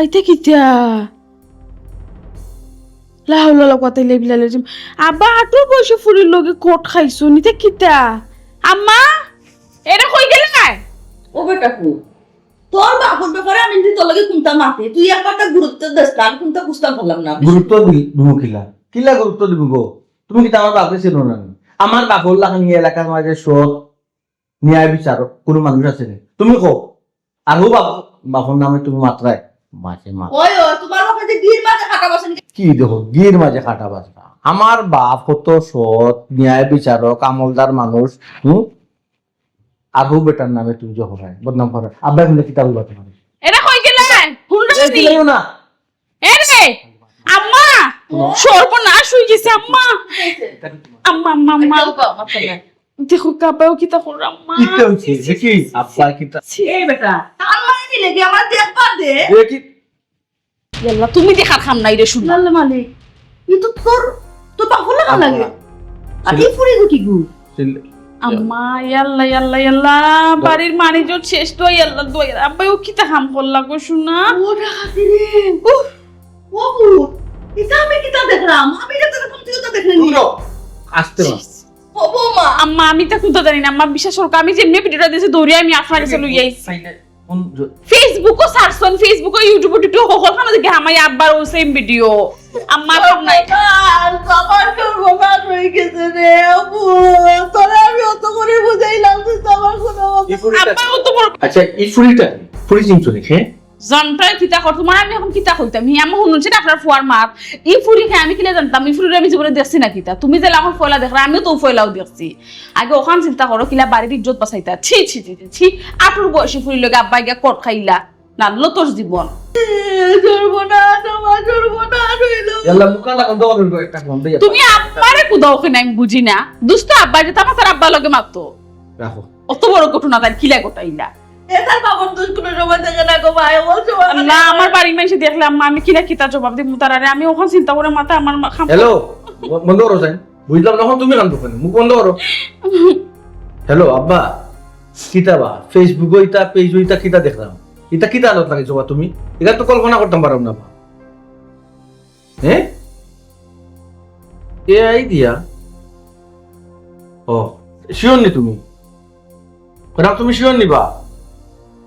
আইতে কিতা লাহুলা কথাইলে বিলালে আব্বা আটুর বয়সে ফুরির লগে কোট খাইছো নিতে কিতা আম্মা এটা কই গেলে না ও বেটা কু তোর বাপর ব্যাপারে আমি যদি তোর লগে কোনটা মাতে তুই একটা গুরুত্ব দিস না আমি কোনটা বুঝতাম পারলাম না গুরুত্ব দিব কিলা কিলা গুরুত্ব দিব গো তুমি কি আমার বাপরে চিনো না আমার বাপর লাগানি এলাকার মাঝে সৎ ন্যায় বিচারক কোনো মানুষ আছে না তুমি কো আর ও বাপর নামে তুমি মাত্রায় মাঝে মা ওই ও তোমার বাপে যে গির মাঝে কাটা বসেন কি দেখো গির মাঝে খাটা বাজবা আমার বাপ হতো সৎ ন্যায় বিচারক আমলদার মানুষ আর ও বেটার নামে তুমি যখন বদনাম করো আব্বা কিন্তু কিতাব বলবা তোমার এটা কই গেলে হুন্ডা দি না এ রে আম্মা সর্বনাশ হয়ে গেছে আম্মা আম্মা আম্মা আম্মা দেখো কাবাও কিতা কর আম্মা কিতা হইছে দেখি আব্বা কিতা এই বেটা তার মানে দিলে কি আমার দেখবা দে দেখি ইয়াল্লা তুমি দেখার খাম নাই রে শুন লাল মালিক ই তো তোর বাপর লাগা লাগে আর এই ফুরি গো কি গু আম্মা ইয়াল্লা ইয়াল্লা ইয়াল্লা বাড়ির মানিজও শেষ তো ইয়াল্লা দই আব্বা ও কিতা খাম করলা গো শুনা ও ডাকাতি রে ও গু এটা আমি কিতা দেখলাম আমি যেটা দেখলাম তুই তো দেখলি আসতে না ও বৌমা আম্মা আমি তা কুতা জানি না আম্মা বিশ্বাস করো আমি যেমনি ভিডিওটা দিয়েছি দৌড়ে আমি আপনার কাছে লই আইছি ফেসবুকও সার্চন ফেসবুকও ইউটিউব টিউব ওখানে দেখে আমার আব্বার ও সেম ভিডিও আম্মা তো নাই আমার তোর বাবা হয়ে গেছে রে আপু তোরা আমি অত করে বুঝাইলাম তুই তো আমার কোনো আব্বা ও তো বড় আচ্ছা এই ফুরি চিনছো দেখে জানতাই কিতা কর তোমার আমি এখন কিতা কইতাম হি আমি শুনছি না আপনার ফুয়ার মাত এই ফুরি খাই আমি কিলে জানতাম এই ফুরি আমি জীবনে দেখছি না কিতা তুমি যে আমার ফয়লা দেখরা আমিও তো ফয়লাও দেখছি আগে ওখান চিন্তা করো কিলা বাড়ির ইজ্জত বাঁচাইতা ছি ছি ছি ছি আটুর বয়সী ফুরি লগে আব্বা গিয়া কট খাইলা না লতর জীবন সর্বনাশ আমার সর্বনাশ হইলো ইয়াল্লা মুকা লাগান দাও একটা ফোন দে তুমি আব্বারে কুদাও কেন আমি বুঝি না দুষ্ট আব্বা যে তামার আব্বা লগে মারতো রাখো অত বড় ঘটনা তার কিলা গোটাইলা এটার বাবার দোষ কোনো সময় থাকে না গো ভাই বলছো না আমার বাড়ির মানুষ দেখলে আম্মা আমি কিলা কিতা জবাব দিব তারারে আমি ওখান চিন্তা করে মাথা আমার হ্যালো বন্ধ করো সাইন বুঝলাম না তুমি কান দোকানে মুখ বন্ধ করো হ্যালো আব্বা কিতা বা ফেসবুক ইতা পেজ ইতা কিতা দেখলাম এটা কিতা আলোত লাগাইছো বা তুমি এটা তো কল্পনা করতাম পারো না বা হ্যাঁ এ আইডিয়া ও শিওর নি তুমি রাম তুমি শিওর নিবা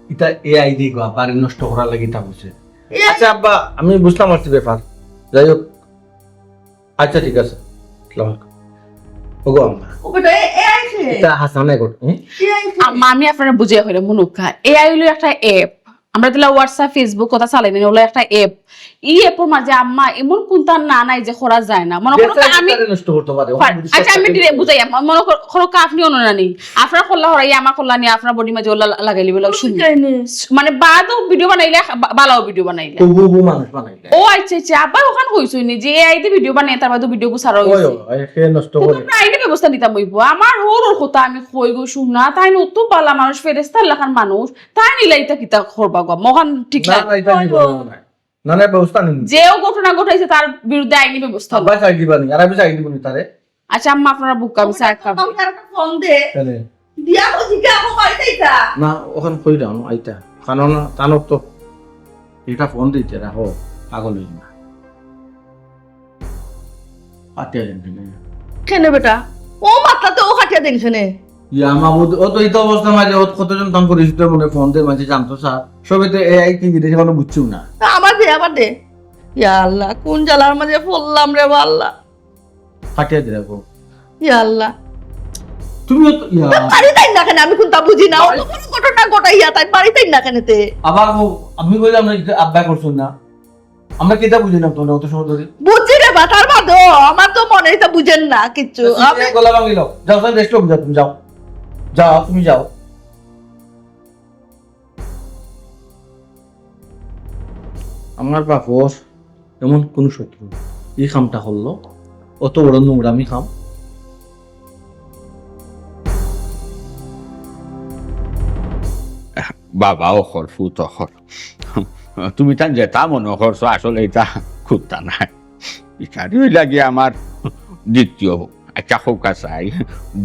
এটা এআই দি গো বাড়ি নষ্ট করার লাগি তা বলছে আচ্ছা আব্বা আমি বুঝলাম আর কি ব্যাপার যাই হোক আচ্ছা ঠিক আছে আসসালামু আলাইকুম ওগো আম্মা ও বেটা এ আইছে এটা হাসানে গো কি আইছে আম্মা আমি আপনারা বুঝিয়ে হইলে মনুকা এআই হলো একটা অ্যাপ আমরা দিলা হোয়াটসঅ্যাপ ফেসবুক কথা চালাই না হলো একটা অ্যাপ এই অ্যাপের মাঝে আম্মা এমন কোনটা না নাই যে করা যায় না মনে করো আমি নষ্ট করতে পারে আচ্ছা আমি বুঝাই মনে করো আপনি অননা নেই আপনার খোলা হরাই আমার খোলা নিয়ে আপনার বডি মাঝে ওলা লাগাইলি বলে শুনি মানে বাদও ভিডিও বানাইলে ভালো ভিডিও বানাইলে তবু মানুষ বানাইলে ও আচ্ছা আচ্ছা আবার ওখান কইছই নি যে এআই তে ভিডিও বানাই তার বাদে ভিডিও গুছারো ওই একে নষ্ট করে তোমরা আইনে ব্যবস্থা নিতাম হইব আমার ওর কথা আমি কই গো শুনা তাই নতো পালা মানুষ ফেরেস্তার লেখার মানুষ তাই নিলাইতা কিতা করবা গো মহান ঠিক না না না এটা নিব না না না ব্যবস্থা নিন যেও ঘটনা ঘটাইছে তার বিরুদ্ধে আইনি ব্যবস্থা আব্বা চাই দিবা নি আর আমি চাই দিব নি তারে আচ্ছা আম্মা আপনারা বুক আমি চা খাবো আমার একটা ফোন দে তাহলে দিয়া তো জিগা আমার বাড়িতেইতা না ওখান কই দাও আইতা কারণ তানো তো এটা ফোন দিতে রাখো পাগল হই না আতে দেন কেন বেটা ও মাত্রাতে ও কাটিয়া দেন শুনে ইয়া মাহমুদ ও তো এই অবস্থা মাঝে ও কতজন তখন করিস তোর মনে ফোন দিয়ে মাঝে জানতো স্যার সবে তো এআই কি বিদেশে কোনো বুঝছিও না আবার দে ইয়া আল্লাহ কোন জালার মাঝে পড়লাম রে আল্লাহ ফাটিয়ে দিয়ে রাখো ইয়া আল্লাহ তুমিও তো ইয়া বাড়িতেই না কেন আমি কোনটা বুঝি না অত কোনো ঘটনা ঘটাইয়া তাই বাড়িতেই না কেন তে আবার আমি কইলাম না আব্বা করছুন না আমরা কিতা বুঝি না তোমরা অত সময় ধরে বুঝছি রে বাতার বাদো আমার তো মনে হইতা বুঝেন না কিচ্ছু আমি গলা ভাঙিল যাও স্যার রেস্ট যাও তুমি যাও যাও তুমি যাও আমার বাপর এমন কোন শত্রু এই খামটা হলো অত বড় নোংরামি খাম বাবা অখর ফুট অখর তুমি তান যেটা মনে করছো আসলে এটা খুঁজতা নাই ইটারি লাগে আমার দ্বিতীয় আচ্ছা খোকা চাই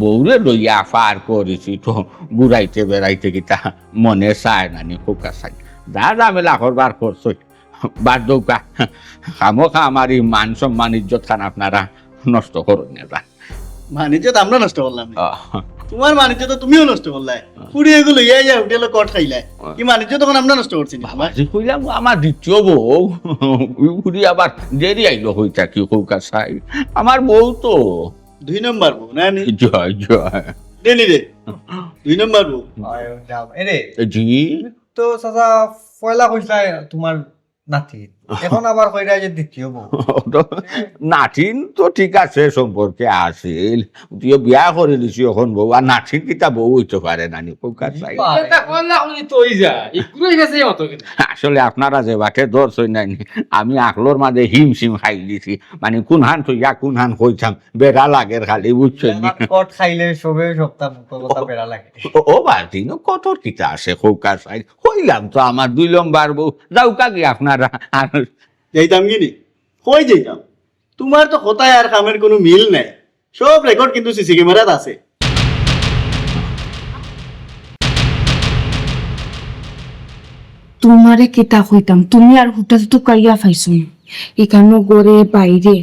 বউরে লইয়া ফার করেছি তো ঘুরাইতে বেড়াইতে গিতা মনে চায় নানি খোকা চাই যা ঝামেলা করবার করছো বাদ দৌকা খামোখা আমার এই মান সম্মান ইজ্জত খান আপনারা নষ্ট করুন না যান। বাণিজ্য তো আমরা নষ্ট করলাম না। আহ, তোমার বাণিজ্য তো তুমিও নষ্ট করলাই, পুরি এগুলো ইয়া ইয়া হোটেলে কট খাইলাই, কি বাণিজ্য তখন আমরা নষ্ট করছি না? বাবাজি কইলাম আমার দ্বিতীয় বউ উড়ি আবার দেরি আইলো হইতা কি কৌকা চাই আমার বউ তো 2 নম্বর বউ না নি জয় জয় ডেলি রে 2 নম্বর বউ। এরে জি তো চাচা পয়লা কইসলাই তোমার নাতি, এখন আবার কইরা যে দ্বিতীয় বউ। নাতিন তো ঠিক আছে সম্পর্কে আসিল তুই বিয়া করে দিছি এখন বউ আর নাতিন কিতা বউ হইতে পারে নানি কৌকা চাই আসলে আপনারা যে বাকে ধরছই নাই আমি আকলোর মাঝে হিমশিম খাই দিছি মানে কোন হান থইয়া কোন হান কইতাম বেড়া লাগের খালি বুঝছেন নি? কট খাইলে সবে সপ্তাহ কথা বেড়া লাগে। ও বাড়তি কত কিতা আছে কৌকা চাই কইলাম তো আমার 2 নম্বর বউ যাও কাকি আপনারা আর যাইতাম কি নি কই যাইতাম, তোমার তো কথায় আর কামের কোনো মিল নাই, সব রেকর্ড কিন্তু সিসি ক্যামেরাত আছে। তোমারে কেতা কইতাম, তুমি আর হুটাতে তো কাইয়া পাইছো এখানে গড়ে বাইরে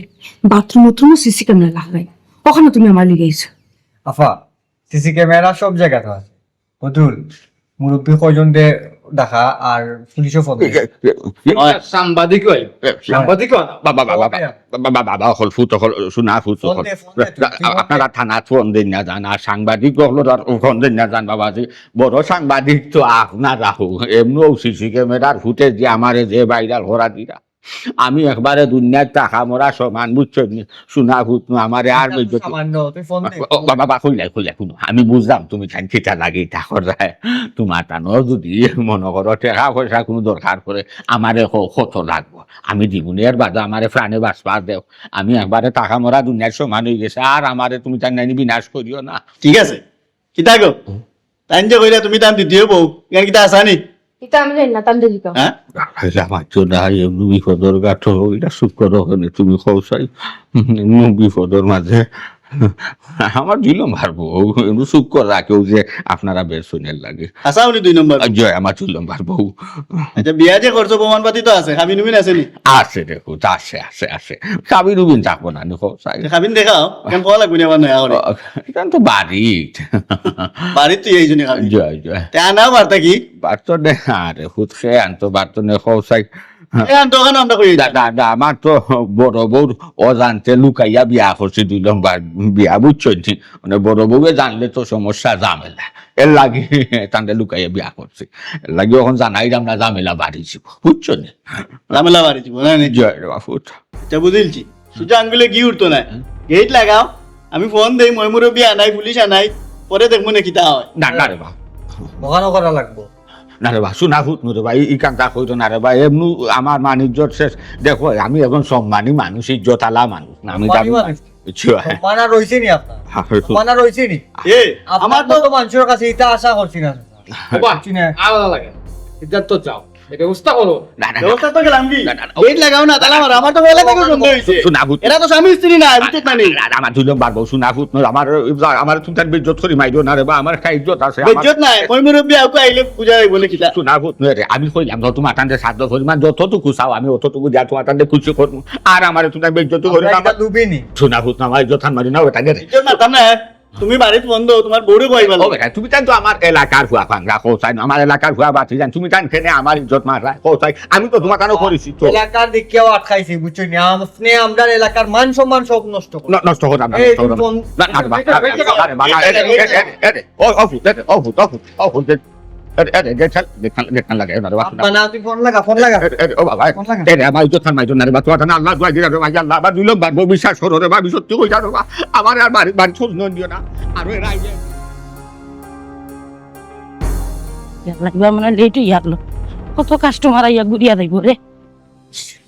বাথরুম উথরুম সিসি ক্যামেরা লাগাই, ওখানে তুমি আমার লিগেছো। আফা সিসি ক্যামেরা সব জায়গাতে আছে, বদুল মুরব্বী কয়জন দে দেখা আর পুলিশও ফোন সাংবাদিক হয় সাংবাদিক হয় বাবা বাবা বাবা বাবা হল ফুট হল শোনা ফুট হল আপনারা থানা ফোন দিন না জান আর সাংবাদিক হলো ফোন দিন না জান বাবাজি বড় সাংবাদিক তো আপনারা হো এমনিও সিসি ক্যামেরার ফুটেজ দিয়ে আমারে যে ভাইরাল করা দিরা আমি একবারে দুনিয়ার টাকা মরা সমান বুঝছেন শোনা ফুট আমারে আর সামান্য তুই ফোন দে। বাবা খুললাই শুনো আমি বুঝলাম তুমি খিতা লাগে টাকর যায় তোমার টানো যদি মনে করো টাকা পয়সা কোনো দরকার করে আমারে কত লাগবো আমি জীবনের বাদে আমারে প্রাণে বাঁচবার দেও আমি একবারে টাকা মরা দুনিয়ার সমান হয়ে গেছে আর আমারে তুমি তার নাইনি বিনাশ করিও না ঠিক আছে কিতা গো তাই যে কইরা তুমি তাম দ্বিতীয় বউ কেন কিতা আসানি? এটা আমি জানি না, তান দিলি কাও। হ্যাঁ আমার জন্য এমনি বিপদর গাঠো এটা শুক্র রকমের তুমি খোসাই বিপদর মাঝে আমার দিলাম পারবো এমনি শুক্র রাখেও যে আপনারা বেশ শুনের লাগে আসা উনি 2 নম্বর। জয় আমার চুললাম পারবো আচ্ছা বিয়া যে করছো প্রমাণ পাতি তো আছে, খাবি নুবিন আছে নি? আছে দেখো আছে আছে আছে কাবি রুবিন থাকবো না খোসাই খাবিন দেখাও কেন কোয়া লাগবে না আবার নয়া করে এটা তো বাড়ি বাড়ির তুই এইজনে খাবি জয় জয় তা না বার্তা কি বার্ত নে আরে খুদ খেয়ে আনতো বার্ত নে খোসাই এখন তো ওখানে আমরা কই দাদা আমার তো বড় বউ অজান্তে লুকাইয়া বিয়া করছি 2 নম্বর বিয়া বুঝছেন মানে বড় বউয়ে জানলে তো সমস্যা ঝামেলা এর লাগে তান্ডে লুকাইয়া বিয়া করছি এর লাগে এখন জানাই আমরা ঝামেলা বাড়িছি বুঝছেন ঝামেলা বাড়ি জীবন না নি? জয় রে বাপুট আচ্ছা বুঝিলছি সুজা আঙ্গুলে গি উঠতো না, গেট লাগাও আমি ফোন দেই মই মুরব্বী আনাই পুলিশ আনাই পরে দেখবো না কিতা হয়। না না রে বা বকানো করা লাগবো। না রে বা শোনা ফুট রে ভাই ই কান্তা কইতো না রে ভাই এমনি আমার মান ইজ্জত শেষ দেখো আমি এখন সম্মানী মানুষ ইজ্জত আলা মানুষ না আমি জানি মানা রইছে নি আপনার, মানা রইছে নি এ আমার আমার তো তো মানুষের কাছে এটা আশা করছি না করছি না। আলাদা লাগে এটা তো চাও এই ব্যবস্থা করো না না ব্যবস্থা তো গেলাম কি না, না, না। গেট লাগাও না তালা মারো, আমার তো বেলা থেকে বন্ধ হইছে। শোনা ফুট এরা তো স্বামী স্ত্রী না বুঝতে না নেই আমার 2 নম্বর বউ শোনা ফুট আমার তুমি তার ইজ্জত করি মাইরো না রে বা আমার একটা ইজ্জত আছে বেজ্জত নাই মই মুরব্বী আউকে আইলে পূজা বলে কিতা শোনা ফুট রে আমি কইলাম তো তোমার টান্ডে সাধ্য পরিমাণ যতটুকু চাও আমি অতটুকু যা তোমার টান্ডে খুশি করবো আর আমার তুমি বেজ্জত করি না এটা লুবিনি শোনা ফুট আমার ইজ্জত মারি না ওটা রে বেজ্জত না তাম না তুমি বাড়িত বন্ধ তোমার বউরে কইবা ও বেটা তুমি তো আমার এলাকার হুয়া ভাঙ্গা কোথায় আমার এলাকার হুয়া বাতি জান তুমি জান কেনে আমার ইজ্জত মারা কোথায় আমি তো তোমার কানে করেছি তো এলাকার দিকেও আটকাইছি বুঝছো নি, আপনি আমরা এলাকার মান সম্মান সব নষ্ট করি। নষ্ট হতাম না এই নষ্ট হতাম ফোন- না না বা আরে বা ও ফুট ও ফুট দেখেন লাগে না রে আপনা না তুই ফোন লাগা ও বাবা ফোন লাগা। আমার ইজ্জত মাইতো না রে বা তোমার আল্লাহ দোয়া দিরা রে ভাই আল্লাহ আবার 2 নম্বর বউ বিশ্বাস করো রে বা আমি সত্যি কই জানো বা আমার আর বাড়ি খোঁজ নিও না আর এর আগে লাগবে মানে লেট হয়ে গেল, কত কাস্টমার আইয়া ঘুরিয়া যাইব রে।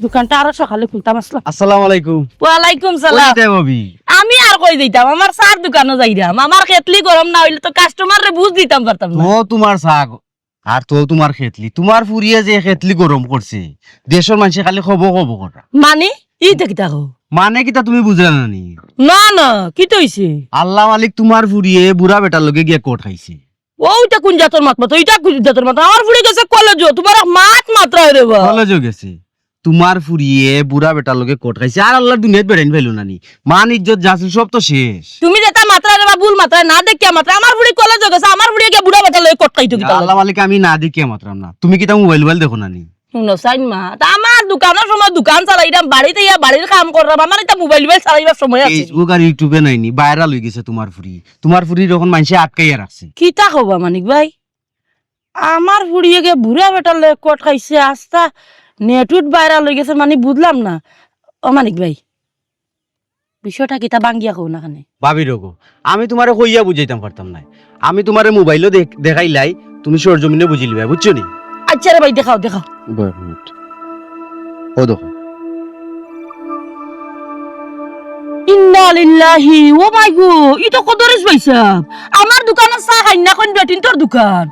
দোকানটা আরো সকালে খুলতাম আসলাম। আসসালামু আলাইকুম। ওয়ালাইকুম সালাম। আমি আর কই দিতাম, আমার চার দোকানও যাইরাম, আমার খেতলি গরম না হইলে তো কাস্টমার রে বুঝ দিতাম পারতাম না। তো তোমার শাক আর তো তোমার খেতলি তোমার ফুরিয়ে যে খেতলি গরম করছে দেশের মানুষে খালি খব খব করা মানে ই দেখি দেখো মানে কিটা তুমি বুঝলা না নি না না কি তো হইছে? আল্লাহ মালিক তোমার ফুরিয়ে বুড়া বেটার লগে গিয়ে কোট খাইছে ওইটা কোন জাতর মাত মাত, ওইটা কোন জাতর মাত? আমার ফুড়ে গেছে কলেজ, তোমার মাত মাত্রা রে বা। কলেজও গেছে তোমার ফুরিয়ে বুড়া বেটার লগে কোট খাইছে আর আল্লাহর দুনিয়াত বেড়াইন ফেলো নানি মান ইজ্জত যা ছিল সব তো শেষ তুমি যেটা মাত্রা রে ভুল মাত্রা না দেখিয়া মাত্রা আমার বুড়ি কলেজ গেছে আমার বুড়ি গিয়ে বুড়া বেটা লই কট খাইতো কি আল্লাহ মালিক আমি না দেখিয়া মাত্রাম না তুমি কি তা মোবাইল দেখো নানি শুনো সাইন মা তা আমার দোকানের সময় দোকান চালাইতাম বাড়িতে ইয়া বাড়ির কাম করলাম আমার এটা মোবাইল চালাইবার সময় আছে ফেসবুক আর ইউটিউবে নাইনি ভাইরাল হয়ে গেছে তোমার ফুরি যখন মানুষে আটকাইয়া রাখছে কিতা হবা মানিক ভাই আমার বুড়িয়ে গিয়ে বুড়া বেটা লই কট খাইছে আস্তা নেটুট ভাইরাল হয়ে গেছে মানে বুঝলাম না ও মানিক ভাই বিষয়টা কিতা বাঙ্গিয়া কও না কানে ভাবি রগো আমি তোমারে কইয়া বুঝাইতাম পারতাম না আমি তোমারে মোবাইলও দেখাইলাই তুমি সরজমিনে বুঝিলিবা বুঝছো নি আচ্ছা রে ভাই দেখাও দেখাও ও দেখো ইন্না লিল্লাহি ও মাই গো ইতো কদরেস পয়সা আমার দোকানে চা খাই না কোন বেটিন তোর দোকান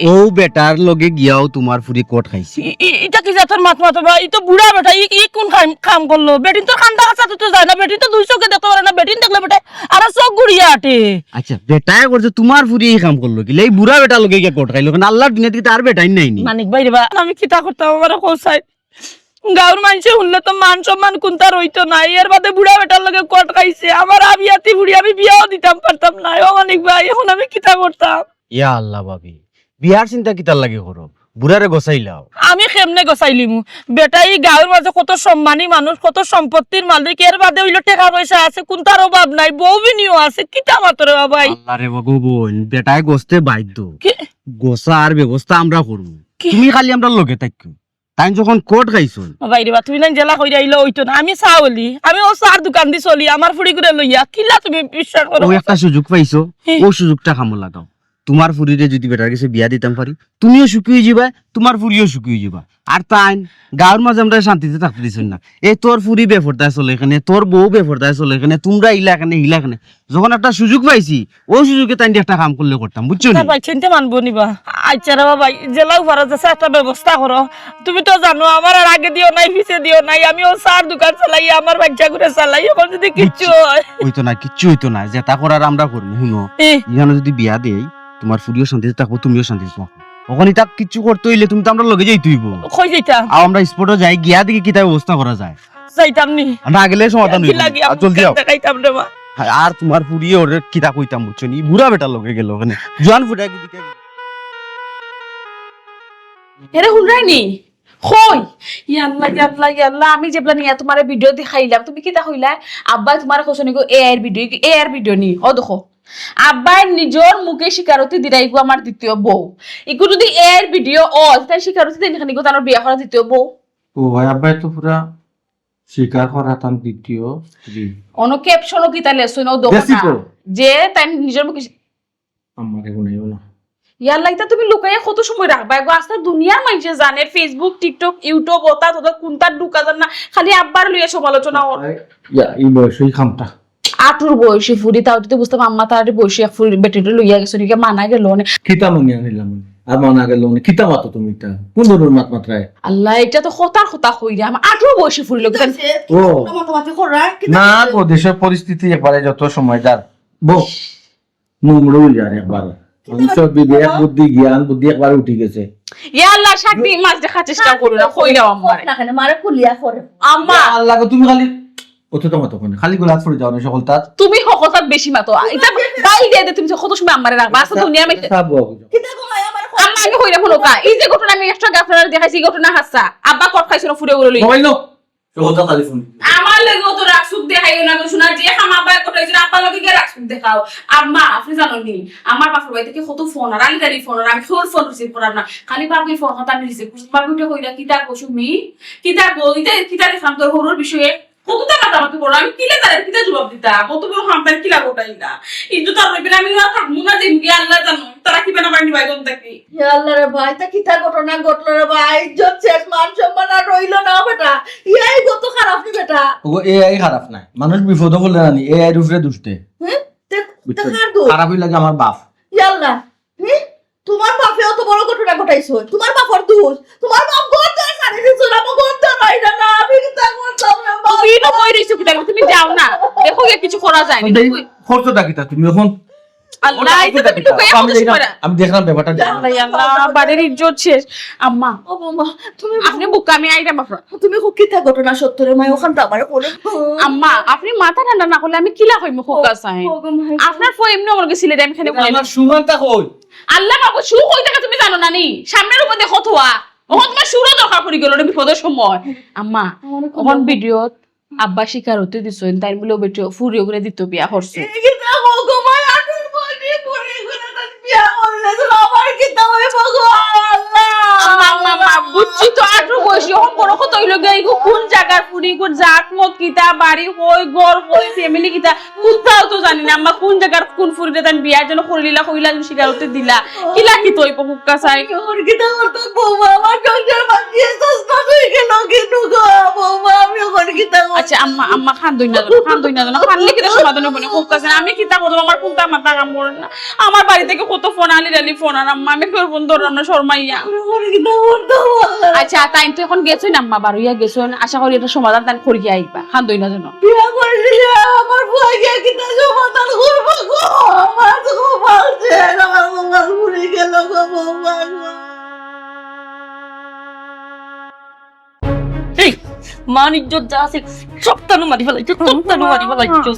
ও বেটার লগে গিয়াও তোমার ফুরি কোট খাইছে এটা কি জাতর মাত মাত ভাই ই তো বুড়া বেটা ই কোন কাম করলো বেটিন তোর খান্ডা কাছে তো যায় না বেটিন তো 200 কে দেখতে পারে না বেটিন দেখলে বেটা আর চোখ গুড়িয়া আটে আচ্ছা বেটায় করছে তোমার ফুরি এই কাম করলো কি এই বুড়া বেটা লগে গিয়া কোট খাইলো কারণ আল্লাহর দুনিয়াতে কি তার বেটাই নাইনি মানিক ভাই রে বা আমি কিতা করতাম আমার কোসাই গাঁর মানুষে শুনলে তো মান সম্মান কোনটা রইতো না এর বাদে বুড়া বেটার লগে কোট খাইছে আমার আবিয়াতি বুড়ি আমি বিয়াও দিতাম পারতাম না ও মানিক ভাই এখন আমি কিতা করতাম ইয়া আল্লাহ ভাবি বিয়ার চিন্তা কিতার লাগে করো বুড়ারে গোছাইলাও আমি কেমনে গোছাইলিমু বেটা এই গাঁয়ের মাঝে কত সম্মানী মানুষ কত সম্পত্তির মালিক এর বাদে হইলো টাকা পয়সা আছে কোনটার অভাব নাই বউ বিনিও আছে কিতা মাতরে বাবাই আল্লাহ রে ভগবান বেটায় গোছতে বাধ্য কি? গোছার ব্যবস্থা আমরা করব তুমি খালি আমরা লগে থাকো তাই যখন কোট খাইছো বাবাই রে বা তুমি না জেলা কইরা আইলো হইতো না আমি চাওলি আমি ও চার দোকান দি চলি আমার ফুড়ি করে লইয়া কিলা তুমি বিশ্বাস করো ও একটা সুযোগ পাইছো ও সুযোগটা কামে লাগাও তোমার ফুরিরে যদি বেটার কাছে বিয়া দিতাম পারি তুমিও সুখী হয়ে যাবা তোমার ফুরিও সুখী হয়ে যাবা আর তাই গাঁর মাঝে আমরা শান্তিতে থাকতে দিছ না এই তোর ফুরি বেফরদায় চলে এখানে তোর বউ বেফরদায় চলে এখানে তোমরা ইলা এখানে হিলা এখানে যখন একটা সুযোগ পাইছি ও সুযোগে তাই একটা কাম করলে করতাম বুঝছো না ভাই চিনতে মানবো নিবা আচ্ছা রে বাবা জেলাও ভাড়া যাচ্ছে একটা ব্যবস্থা করো তুমি তো জানো আমার আর আগে দিও নাই পিছে দিও নাই আমি ও চার দোকান চালাই আমার বাচ্চা করে চালাই এখন যদি কিচ্ছু হয় হইতো না কিচ্ছু হইতো না যেটা করার আমরা করবো শুনো এ, এখানে যদি বিয়া দেই তোমার ফুরিও শান্তিতে থাকবো তুমিও শান্তিতে থাকবো ওখানে তাক কিচ্ছু করতে হইলে তুমি তো আমরা লগে যাই তুইব কই যাইতাম আর আমরা স্পটও যাই গিয়া দিকে কি তাই ব্যবস্থা করা যায় যাইতাম নি না গেলে সমাধান কি হইব লাগি আর জলদি আও দেখাইতাম রে মা আর তোমার ফুরিয়ে ওর কিতা কইতাম বুঝছো নি বুড়া বেটার লগে গেল ওখানে জোয়ান ফুটা দিকে এরে হুনরাইনি কই ইয়াল্লা ইয়াল্লা ইয়াল্লা আমি যেবলা নিয়া তোমার ভিডিও দেখাইলাম তুমি কিতা কইলা আব্বা তোমার কোসনি গো এ আর ভিডিও নি ও দেখো আব্বাই নিজর মুখে স্বীকারোক্তি দিরাইগো আমার দ্বিতীয় বউ ইকু যদি এর ভিডিও তাই স্বীকারোক্তি দেন খানি গো তার বিয়া করা দ্বিতীয় বউ ও ভাই আব্বাই তো পুরা স্বীকার করা তার দ্বিতীয় স্ত্রী অন ক্যাপশনও কিতা লেসন ও দেখো দেখছি না তো। যে তাই নিজের মুখে আমার এগুলো না ইয়াল্লা ইতা তুমি লুকাইয়া কত সময় রাখবা গো আস্তা দুনিয়ার মানুষে জানে ফেসবুক টিকটক ইউটিউব ওটা তোদের কোনটা ঢুকা জান না খালি আব্বার লইয়া সমালোচনা ওর ইয়া এই বয়সই খামটা আটুর বয়সী ফুরি তাও তো বুঝতাম আম্মা তার বয়সী এক ফুরি বেটিটা লইয়া গেছে নিকে মানা গেল না কিতা মনে আনিলাম আর মানা গেল কিতা মাতো তুমি তা কোন ধরনের মাত মাত্রায় আল্লাহ এটা তো হতার হতা কইরা আমার আটুর বয়সী ফুরি লোক ও মাতামাতি করা না ও দেশের পরিস্থিতি একবারে যত সময় যার বো নোংরা হয়ে যায় একবার সব বিবেক বুদ্ধি জ্ঞান বুদ্ধি একবার উঠে গেছে ইয়া আল্লাহ শাকদি মাছ দেখা চেষ্টা করো না কইরাও আমার না কেন মারে কুলিয়া করে আম্মা আল্লাহ গো, তুমি খালি ওতে তো মত খালি গোলাত পড়ে যাও না সকল তার তুমি হকতাত বেশি মাতো এটা বাই দে তুমি কত সময় আমারে রাখবা আচ্ছা দুনিয়া মে সব কিতা কমাই আমার আম্মা আগে কইরা ফলো কা এই যে ঘটনা আমি একটা গাফলার দেখাইছি ঘটনা হাসা আব্বা কট খাইছিল ফুরে উড়লি মোবাইল নো সকল খালি ফোন আমার লাগেও তো রাখসুক দেখাইও না শোনা যে আমার আব্বা কট খাইছিল আব্বা লগে গিয়ে রাখসুক দেখাও আম্মা আপনি জানেন নি আমার বাপের বাড়ি থেকে কত ফোন আর আলিদারি ফোন আর আমি ফোন রিসিভ করার না খালি বাপি ফোন হতা আমি রিসিভ করছি বাপি উঠে কইলা কিতা কসুমি কিতা গো কিতা দেখাম তোর হরর বিষয়ে কত টাকা দামাতে বড় আমি কিলে তার কিতা জবাব দিতা কত বড় হামতার কিলা গোটাইলা ইজ্জত তার রইবে আমি না থাকবো না যে গিয়ে আল্লাহ জানো তারা কি বানা বানি বাইগন থাকি ইয়া আল্লাহ রে ভাই তা কিতা ঘটনা ঘটলো রে ভাই ইজ্জত শেষ মান সম্মান আর রইলো না বেটা ইয়াই কত খারাপ নি বেটা ও এআই খারাপ নাই মানুষ বিপদ হলে জানি এআই এর উপরে দুষ্টে হ্যাঁ তে বুঝছো? কার দো খারাপ হই লাগে আমার বাপ ইয়া আল্লাহ হ্যাঁ তোমার বাপে অত বড় ঘটনা ঘটাইছো তোমার বাপর দোষ তোমার বাপ গর্ত সারি দিছো না মো গর্ত নাই না আমি কিতা করতাম না তুমি তো কই রইছো কিতা তুমি যাও না দেখো কিছু করা যায় না খরচটা কিতা তুমি এখন আল্লাহ এটা তুমি ঢুকাইয়া আমি করতেছ দেখলাম- পারা আমি দেখলাম ব্যাপারটা আল্লাহ বাড়ির ইজ্জত শেষ আম্মা তুমি আপনি বুকা আমি আইরা বাপরা তুমি কিতা ঘটনা সত্তরে মাই ওখান তো আমার কোলে আম্মা আপনি মাথা ঠান্ডা না করলে আমি কিলা কইম খোকা চাই আপনার ফো এমনি আমার গেছিলে আমি খালি আমার সুমানটা কই আল্লাহ বাবু শু কই থেকে তুমি জানো না নি সামনের উপর দেখো তোয়া ওখান তোমার সুরও দরকার পড়ি গেল বিপদের সময় আম্মা ওখান ভিডিওত আব্বা শিকার হতে দিছেন তাই বলে বেটি ফুরিও করে দিত বিয়া করছে বুঝছি তো আটু বয়সী হম বড় কত হইল গে ইগো কোন জায়গার পুরি কোন জাত মত কিতা বাড়ি হই ঘর হই ফ্যামিলি কিতা কোথাও তো জানি না আম্মা কোন জায়গার কোন ফুরিতে তান বিয়ার জন্য করিলা কইলা শিকার হতে দিলা কিলা কি তই পকুকা চাই ওর কিতা করতে বৌমা আমার সংসার বাঁচিয়ে সস্তা হয়ে গেল কিন্তু গো বৌমা আমি ওর কিতা আচ্ছা আম্মা আম্মা খান দই না খানলে কিতা সমাধান হবে না পকুকা চাই আমি কিতা করব আমার কোনটা মাথা কাম করে না আমার বাড়ি থেকে কত ফোন আলি ফোন আর আম্মা আমি কেউ ফোন ধরলাম না শর্মাইয়া ওর কিতা করতে আচ্ছা তাই তো এখন গেছই না আম্মা বারুইয়া গেছন আশা করি এটা সমাধান তান করিয়া আইবা খান দই না জানো বিয়া করলে আমার ভাইয়া কিতা সমাধান করবো গো আমার তো খুব ভালছে আমার বৌমা ঘুরে গেল গো বৌমা এই মান ইজ্জত যা আছে সপ্তাহ মারি ফেলাইছো সপ্তাহ মারি ফেলাইছো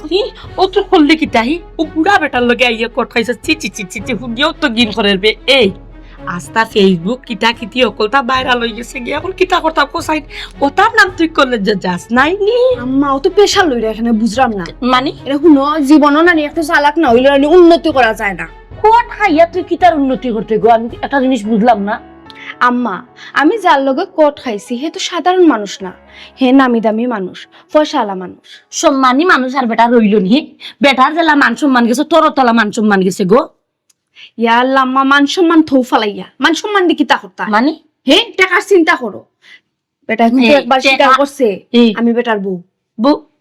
ও তো করলে কি তাই ও বুড়া বেটার লগে আইয়া কট খাইছে চি চি চি চি হুদিও তো গিন করে বে এই আস্তা ফেসবুক কিতা কিতি অকলতা ভাইরাল হয়ে গেছে গিয়া এখন কিতা কথা কোসাই ওটার নাম তুই করলে যে যাস নাই নি আম্মা ও তো পেশা লইরা এখানে বুঝলাম না মানে এটা শুনো জীবনও না একটু চালাক না হইলে না উন্নতি করা যায় না কোট খাইয়া তুই কিতার উন্নতি করতে গো আমি একটা জিনিস বুঝলাম না আম্মা আমি যার লগে কোট খাইছি হে তো সাধারণ মানুষ না হে নামি দামি মানুষ ফসালা মানুষ সম্মানী মানুষ আর বেটা রইল নি বেটার জেলা মান সম্মান গেছে তোর তলা মান সম্মান গেছে গো ইয়া আল্লাহ আম্মা মান সম্মান থৌ ফালাইয়া মান সম্মান দি কিতা করতা মানে হে টাকার চিন্তা করো বেটা কিন্তু এই, একবার টাকা- স্বীকার করছে এই, আমি বেটার বউ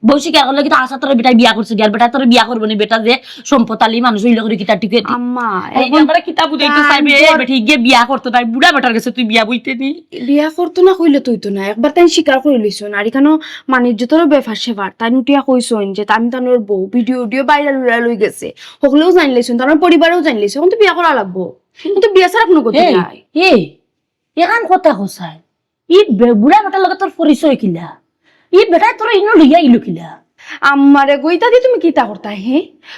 বউ স্বীকার করলে কি আশা তোর বেটাই বিয়া করছে আর বেটা তোর বিয়া করবো না বেটা যে সম্পতালি মানুষ হইলে করে কিতা টিকে আম্মা এই এখন আমরা কিতা বুঝাইতে কান চাইবে পর- বেটি গিয়ে বিয়া করতে তাই বুড়া বেটার কাছে তুই বিয়া বইতে নি বিয়া করতো না কইলে তুই তো না একবার তাই স্বীকার করে লইছন আর এখানে মানিজ্যতরও ব্যাপার সেবার তাই উঠিয়া কইছন যে আমি তানোর বউ ভিডিও বাইরে লই গেছে সকলেও জানি লাইছন তানোর পরিবারেও জানি লাইছে এখন তো বিয়া করা লাগবো কিন্তু বিয়া ছাড়া কোনো কথা এই নাই এই এখান কথা হোসাই বুড়া বেটার লগে তোর পরিচয় কিলা বেটাই তোর ইনো লইয়া ইলো কিলা আমারে গইতা দি তুমি কিতা করতা হে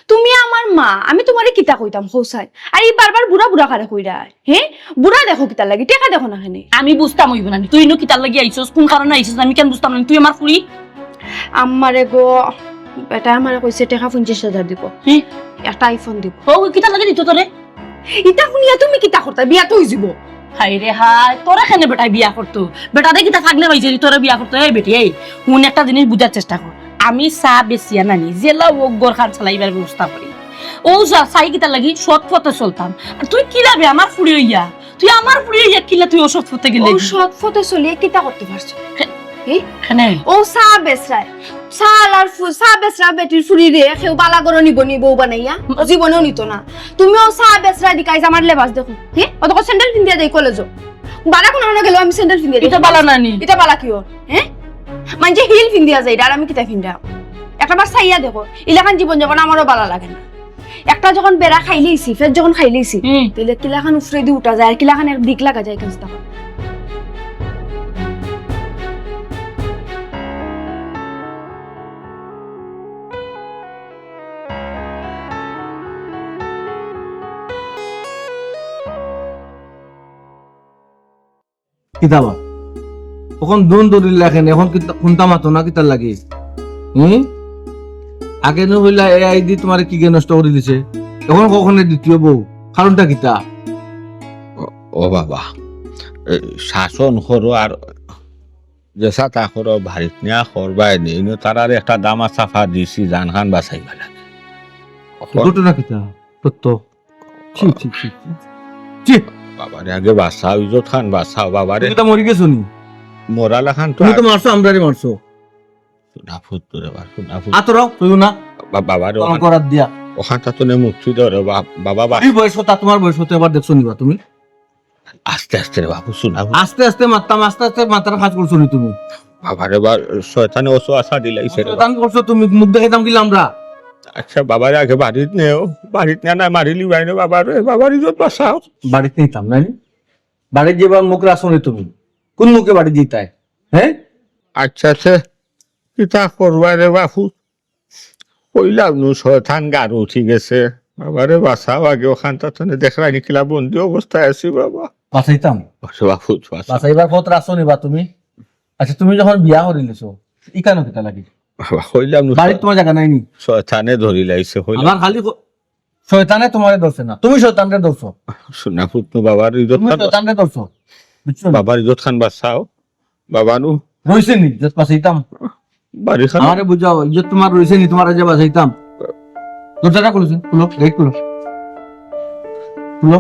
তুমি আমার মা আমি তোমারে কিতা কইতাম হৌসাই আর এই বারবার বুড়া বুড়া কারে কইরা হে বুড়া দেখো কিতা লাগি টেকা দেখো না খানে আমি বুঝতাম হইব না তুই ইনো কিতার লাগি আইছস কোন কারণে আইছস আমি কেন বুঝতাম না তুই আমার ফুরি আমারে গো বেটা আমারে কইছে টাকা 50,000 দিব হি? একটা আইফোন দিব ও কিতার লাগি দিত তোরে ইতা শুনিয়া তুমি কিতা করতা বিয়া তো হইব হাই রে হাই তোরা কেন বেটাই বিয়া করতো বেটা দেখি তা থাকলে পাইছে তোরা বিয়া করতো এই বেটি এই কোন একটা জিনিস বুঝার চেষ্টা কর আমি চা বেশিয়া নানি জেলা ও গোর খান চালাইবার ব্যবস্থা করি ও চাই কিতা লাগি সৎ পথে চলতাম আর তুই কি লাভে আমার ফুড়ি হইয়া তুই আমার ফুড়ি হইয়া কিলা তুই ও সৎ পথে গেলে ও সৎ পথে চলিয়ে কিতা করতে পারছো এখানে ও চা বেচরায় চাল আর চা বেচরা বেটির ফুরি রে কেউ বালা গরো নিব বানাইয়া জীবনেও নিত না তুমিও চা বেচরা দিকাইছ আমার লেবাস দেখো হে ও তো স্যান্ডেল পিন্দিয়া দেই কলেজো বালা কোন না গেল আমি স্যান্ডেল পিন্দিয়া এটা বালা নানি এটা বালা কিও হ্যাঁ মানে হিল পিন্দিয়া যাই আর আমি কিতা পিন্দা একটা বার চাইয়া দেখো ইলাখান জীবন যখন আমারও বালা লাগে না একটা যখন বেড়া খাইলেইছি ফের যখন খাইলেইছি তাহলে কিলাখান উফরে দি উঠা যায় আর কিলাখান এক দিক লাগা যায় কাজটা কিতাবা তখন দুন দরিল লেখেন এখন কোনটা মাতো না কিতার লাগে আগে নো হইলা এ আইডি তোমার কি গে নষ্ট করে দিছে এখন কখনো দ্বিতীয় বউ কারণটা কিতা ও বাবা শাসন করো আর যেসা তা করো ভারিত নিয়া করবাই নেই তারার একটা দামা সাফা দিছি জান খান বাঁচাইবা লাগে ঘটনা কিতা সত্য ছি ছি ছি ছি বাবারে আগে বাঁচাও ইজত খান বাঁচাও বাবারে তুমি তো মরি গেছো নি মরালা খান তো তুমি তো মারছো আমরারে মারছো শুনাফুত তোরে বার শুনাফুত আতরাও তুইও না বাবারে তোমার করার দিয়া ওখানটা তো নে মুক্তি ধরে বাবা বা এই বয়স হতা তোমার বয়স হতে এবার দেখছো নিবা তুমি আস্তে আস্তে রে বাবু শুনাফুত আস্তে আস্তে মারতাম আস্তে আস্তে মাথার কাজ করছো নি তুমি বাবারে বা শয়তানে ওসো আশা দিলাইছে রে শয়তান করছো তুমি মুখ দেখাইতাম কিলা আমরা আচ্ছা বাবার আগে বাড়িত নেও, বাড়িত না মারিলি বাইনে বাবার ইজত বাঁচাও। বাড়িতে নিতাম নাই বাড়িতে যেবার মুখ রাসনি তুমি কোন মুখে বাড়ি দিতাই হ্যাঁ আচ্ছা আচ্ছা কিতা করবা রে বাপু, কইলাম নু শয়তান গাড়ো উঠি গেছে, বাবারে বাঁচাও আগে ওখান তানে দেখলাই নিখিলা বন্দি অবস্থায় আছি বাবা। বাঁচাইতাম বাপু বাঁচাইবার পথ রাসনি বা তুমি। আচ্ছা তুমি যখন বিয়া করিলেছো ইকানো কিতা লাগি কইলাম নু বাড়িতে তোমার জায়গা নাইনি শয়তানে ধরি লাইছে, আমার খালি শয়তানে তোমারে ধরছে না, তুমি শয়তানরে ধরছো, শোনা পুতনু বাবার ইজত তুমি শয়তানরে ধরছো বুঝছো না? বাবার ইজত খান বাঁচাও বাবা নু রইছে নি ইজ্জত বাঁচাইতাম, বাড়ি খান আমারে বুঝাও ইজ্জত তোমার রইছে নি, তোমার যে বাঁচাইতাম। দরজাটা খুলেছে, খুলো গেট খুলো খুলো।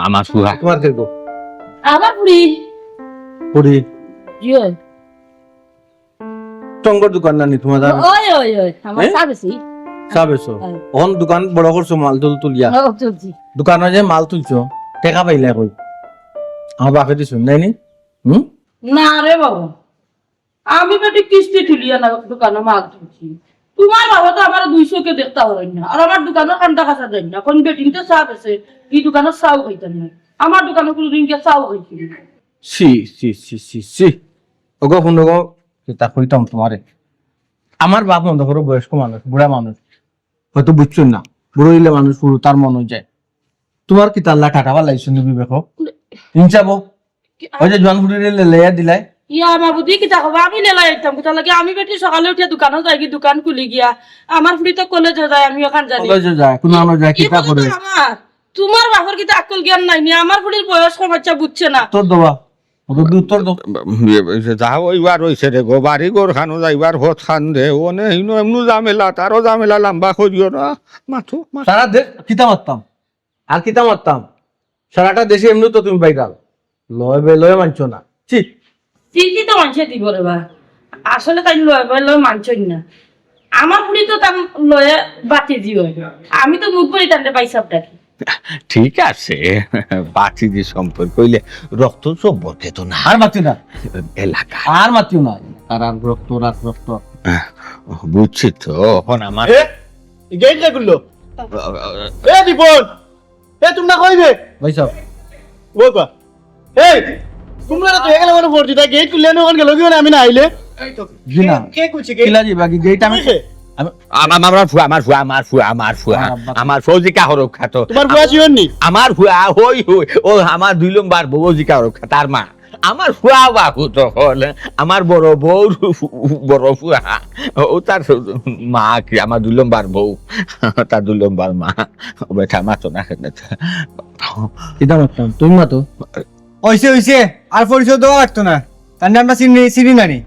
আমার সুহা তোমার কে গো আমার বুড়ি পড়ি ইয়ে টঙ্গর দোকান নানি তোমার ওই ওই ওই আমার হ্যাঁ? সাবেছি সাবেছো হ্যাঁ। ওন দোকান বড় করছো মাল তুলিয়া ও চলছি দোকানে যে মাল তুলছো টেকা পাইলে কই আমার বাপে দিছুন নাইনি হুম না রে বাবু, আমি বেটি কিস্তি তুলিয়া না দোকানে মাল তুলছি। তোমার বাবা তো আমার 200 কে দেখতে হয় না, আর আমার দোকানের কান্দা খাসা দেয় না। কোন বেটিং তো চাপ আছে, এই দোকানের চাও খাইতেন না, আমার দোকানে কোনোদিন কে চাও খাইছি না। সি সি সি সি সি ওগো শুন গো তা কইতাম তোমারে, আমার বাপ মনে করো বয়স্ক মানুষ বুড়া মানুষ হয়তো বুঝছেন না, বুড়ো হইলে মানুষ পুরো তার মন যায়। তোমার কি তাল্লা কাটাবা লাইছো নি বিবেক হিংসাবো ওই যে জোয়ান ফুটিরে লেয়া দিলাই ইয়া আমার বুদ্ধি কি থাকবো, আমি লেলাই আইতাম কোথা লাগে। আমি বেটি সকালে উঠে দোকানে যাই, কি দোকান খুলি গিয়া আমার ফুটি তো কলেজে যায়, আমি ওখান জানি কলেজে যায় কোনো আনো যায় কিতা করে আমার। তোমার বাবার কি আকল জ্ঞান নাই নি, আমার ফুটির বয়স বাচ্চা বুঝছে না। তোর দেবা উত্তর দাও যাও ওইবার রয়েছে রে গো, বাড়ি গোর খানো যাইবার হত খান রে ওনে হিনো এমনু জামেলা, তারও জামেলা লম্বা করিও না মাথু সারা দেশ কিতা মারতাম আর কিতা মারতাম, সারাটা দেশে এমনি তো তুমি বাইরাল লয় বে লয় মানছো না ছি চিঠি তো মানুষে দিব রে বা, আসলে তাই লয় মানছই না। আমার ফুটি তো তার লয়ে বাতি দিও, আমি তো মুখ বলি তান্ডে পাইসাব ডাকি। ঠিক আছে বাতি দি সম্পর্ক হইলে রক্ত সম্পর্কে তো না আর মাতিও না এলাকা আর মাতিও না আর আর রক্ত রাত রক্ত বুঝছি তো এখন আমার গেট কে খুললো এ দীপন এ তুমি না কইবে ভাই সাহেব ও কয়া এই তোমরা তো এগলা মানে ফোর দিতা গেট খুললে না ওখানে গেল কি আমি না আইলে জি না কে খুলছে গেট কিলা জি বাকি গেট আমি আমার ফৌজিকা হরক্ষা তো তোমার বুয়া জিওন নি আমার ফুয়া হই হই ও আমার 2 নম্বর বৌজিকা হরক্ষা তার মা আমার ফুয়া বাহু তখন আমার বড় বউ বড় ফুয়া ও তার মা কি আমার 2 নম্বর বউ তার 2 নম্বর মা বেটা মা তো না কিতা মারতাম তুমি মাতো হইছে হইছে আর পরিচয় দেওয়া লাগতো না, তার আমরা চিনি নানি,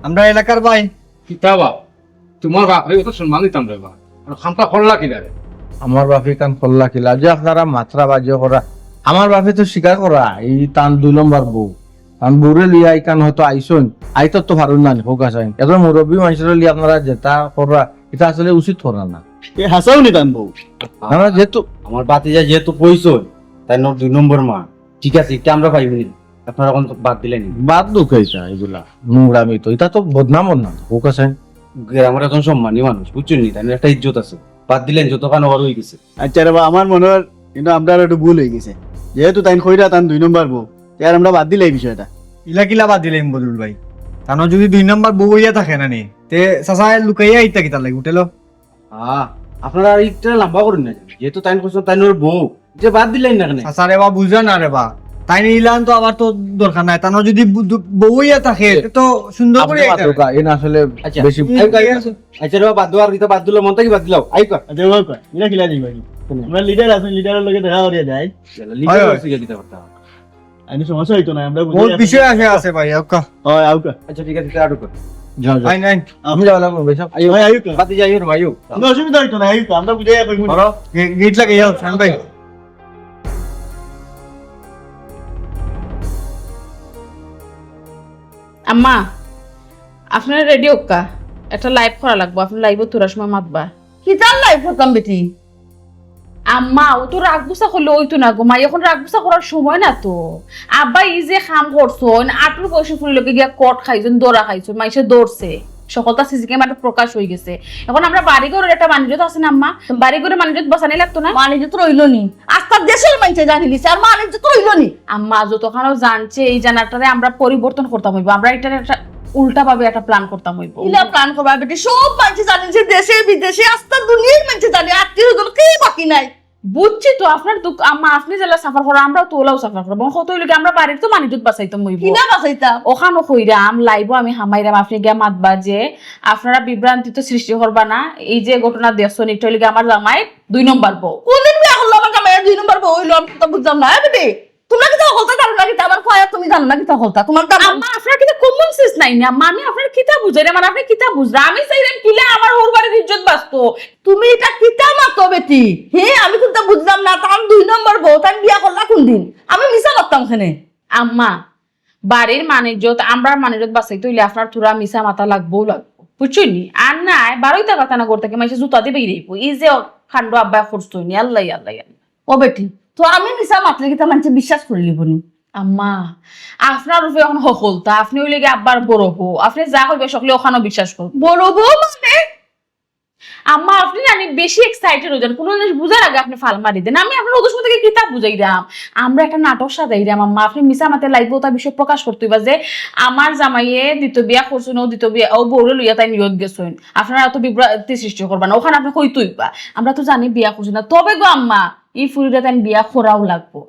আমরা এলাকার ভাই। কিতাবা তোমার বাপরে তো সম্মান দিতাম রে বা, আর খামটা ফললা কিনা রে। আমার বাপে কান ফল্লা কিলা যে আপনারা মাত্রা বাজিয়ে করা, আমার বাপে তো স্বীকার করা এই তান 2 নম্বর বউ কারণ বউরে লিয়া ইকান হয়তো আইসন আইতো তো পারুন না হোক আসাইন এত মুরব্বী মানুষের লিয়া আপনারা যেটা করা এটা আসলে উচিত করা না। এ হাসাও নি তান বউ আমরা যেহেতু আমার বাতিজা যেহেতু কইছো তাই 2 নম্বর মা, ঠিক আছে এটা আমরা পাইব নি, আপনারা এখন বাদ দিলেন। বাদ দুখাইছা এগুলা নোংরামি তো এটা তো বদনাম না হোক আসাইন আমার এখন সম্মানী মানুষ বুঝছেন নি, তাই একটা ইজ্জত আছে, বাদ দিলেন যত কান ওর হয়ে গেছে। আচ্ছা রে বা আমার মনে হয় কিন্তু আমরা একটু ভুল হয়ে গেছে, যেহেতু তাই কইরা তান 2 নম্বর বউ তার আমরা বাদ দিলে এই বিষয়টা। ইলা কিলা বাদ দিলাম বদুল ভাই, তানো যদি 2 নম্বর বউ হইয়া থাকে না নি তে চাচা লুকাইয়া ইতা কিতা লাগে উঠেলো। আপনারা আর একটা লম্বা করুন না, যেহেতু তাই কইছো তাই ওর বউ যে বাদ দিলেন না কেন। চাচা রে বা বুঝা না রে বা, তাই ইলান তো আবার তো দরকার নাই, তানো যদি বউ হইয়া থাকে তো সুন্দর করে আইতা। এন আসলে আচ্ছা বেশি আচ্ছা রে বাদ দেওয়ার এটা বাদ দিলো মন থেকে বাদ দিলাও আই কর আচ্ছা ও কয় ইলা কিলা দিবা আমরা লিডার আছেন, লিডারের লগে দেখা করিয়া যায় লিখে বসে গেলি কথা। আমি সমস্যা হইতো না আমরা বহুত বিষয় আছে ভাই ওকা। হয় আউকা আচ্ছা ঠিক আছে আড়ু কর যাও যাও আই নাই আমি যাওয়া লাগবো বেশি হয় আউকা বাতি যাই রে ভাইও। কোনো অসুবিধা হইতো না আউকা আমরা বুঝাইয়া কইমু ধরো গেট লাগাইয়া শান ভাই। আম্মা আপনার রেডি হোক্কা, একটা লাইভ করা লাগবো, আপনার লাইভে তোরার সময় মাতবা। কি জান লাই ফতাম বেটি, আম্মা ও তো রাগ গুছা করলে ওইতো না গো মা, এখন রাগ গুছা করার সময় না তো। আব্বা এই যে খাম করছন, আটুর বয়সে ফুলি লোকে গিয়া কট খাইছেন, দৌড়া খাইছেন, মাইসে দৌড়ছে, সকলটা সিসি ক্যামেরা প্রকাশ হয়ে গেছে। এখন আমরা বাড়ি ঘরের একটা মানিজত আছে না আম্মা, বাড়ি ঘরে মানিজত বসানি লাগতো না? মানিজ্য তো রইল নি, আস্তার দেশের মানুষে জানি লিছে, আর মানিজ্য তো রইল নি। আম্মা যতখানো জানছে এই জানাটারে আমরা পরিবর্তন করতাম হইব, আমরা এটা একটা উল্টা ভাবে একটা প্ল্যান করতাম হইব। ইলা প্ল্যান করবা বেটি, সব মানুষে জানি যে দেশে বিদেশে আস্তার দুনিয়ার মানুষে জানি, আত্মীয় স্বজন কেউ বাকি নাই। বুঝছি তো আপনার দুঃখ আম্মা, আপনি জেলা সাফার করা, আমরাও তো ওলাও সাফার করবো, কত হইলে আমরা বাড়ির তো মানিজত বাঁচাইতাম হইব। কিনা বাঁচাইতাম ওখানো কইরাম লাইব আমি হামাইরাম, আপনি গিয়া মাতবা যে আপনারা বিভ্রান্তি তো সৃষ্টি করবা না, এই যে ঘটনা দেখছেন এটা হইলে আমার জামাই 2 নম্বর বউ। কোনদিন বিয়া করলো আমার জামাই 2 নম্বর বউ হইলো, আমি তো বুঝলাম না বেটি। তোমরা কি তা হলতা জানো না, কি আমার কয়া তুমি জানো না, কি তা হলতা তোমার দাম। আম্মা আপনার কিন্তু কমন সেন্স নাই না আম্মা, আমি আপনার কিতা বুঝাই না, মানে আপনি কিতা বুঝরা, আমি চাইলাম কিলা আমার ওর বাড়ির ইজ্জত বাঁচতো। তুমি এটা কিতা মাতো বেটি, হে আমি কিন্তু বুঝলাম না, তার 2 নম্বর বউ, তাই বিয়া করলা কোন দিন? আমি মিছা করতাম খানে। আম্মা বাড়ির মানিজ্যত আমরার মানিজ্যত বাঁচাইতে হইলে আপনার থোড়া মিশা মাথা লাগবো বুঝছনি। আর নাই বারোইতা কথা না করতে মাইসে জুতা দিয়ে বেরিয়ে এই যে খান্ড আব্বা করতো নি, আল্লাহ আল্লাহ। ও বেটি, তো আমি মিছা মাতলে কি তা মানুষ বিশ্বাস করে লিবনি? আম্মা আপনার রূপে এখন হকলতা, আপনি হইলে গিয়ে আব্বার বড় বউ, আপনি যা হইবে সকলে ওখানেও বিশ্বাস করবো। বড় বউ মানে? আম্মা আপনি জানি বেশি এক্সাইটেড হয়ে যান, কোনো জিনিস বুঝার আগে আপনি ফাল মারি দেন। আমি আপনার ওদের থেকে কিতাব বুঝাইলাম, আমরা একটা নাটক সাজাইলাম আম্মা, আপনি মিশা মাতে লাইব তার বিষয়ে প্রকাশ করতে হইবা যে আমার জামাইয়ে দ্বিতীয় বিয়া করছেন, ও দ্বিতীয় বিয়া ও বউরে লইয়া তাই নিয়ত গেছেন, আপনারা এত বিভ্রান্তি সৃষ্টি করবা না, ওখানে আপনি কইতে হইবা আমরা তো জানি বিয়া করছেন না। তবে গো আম্মা এই ফুরিটা তাই বিয়া করাও লাগবো।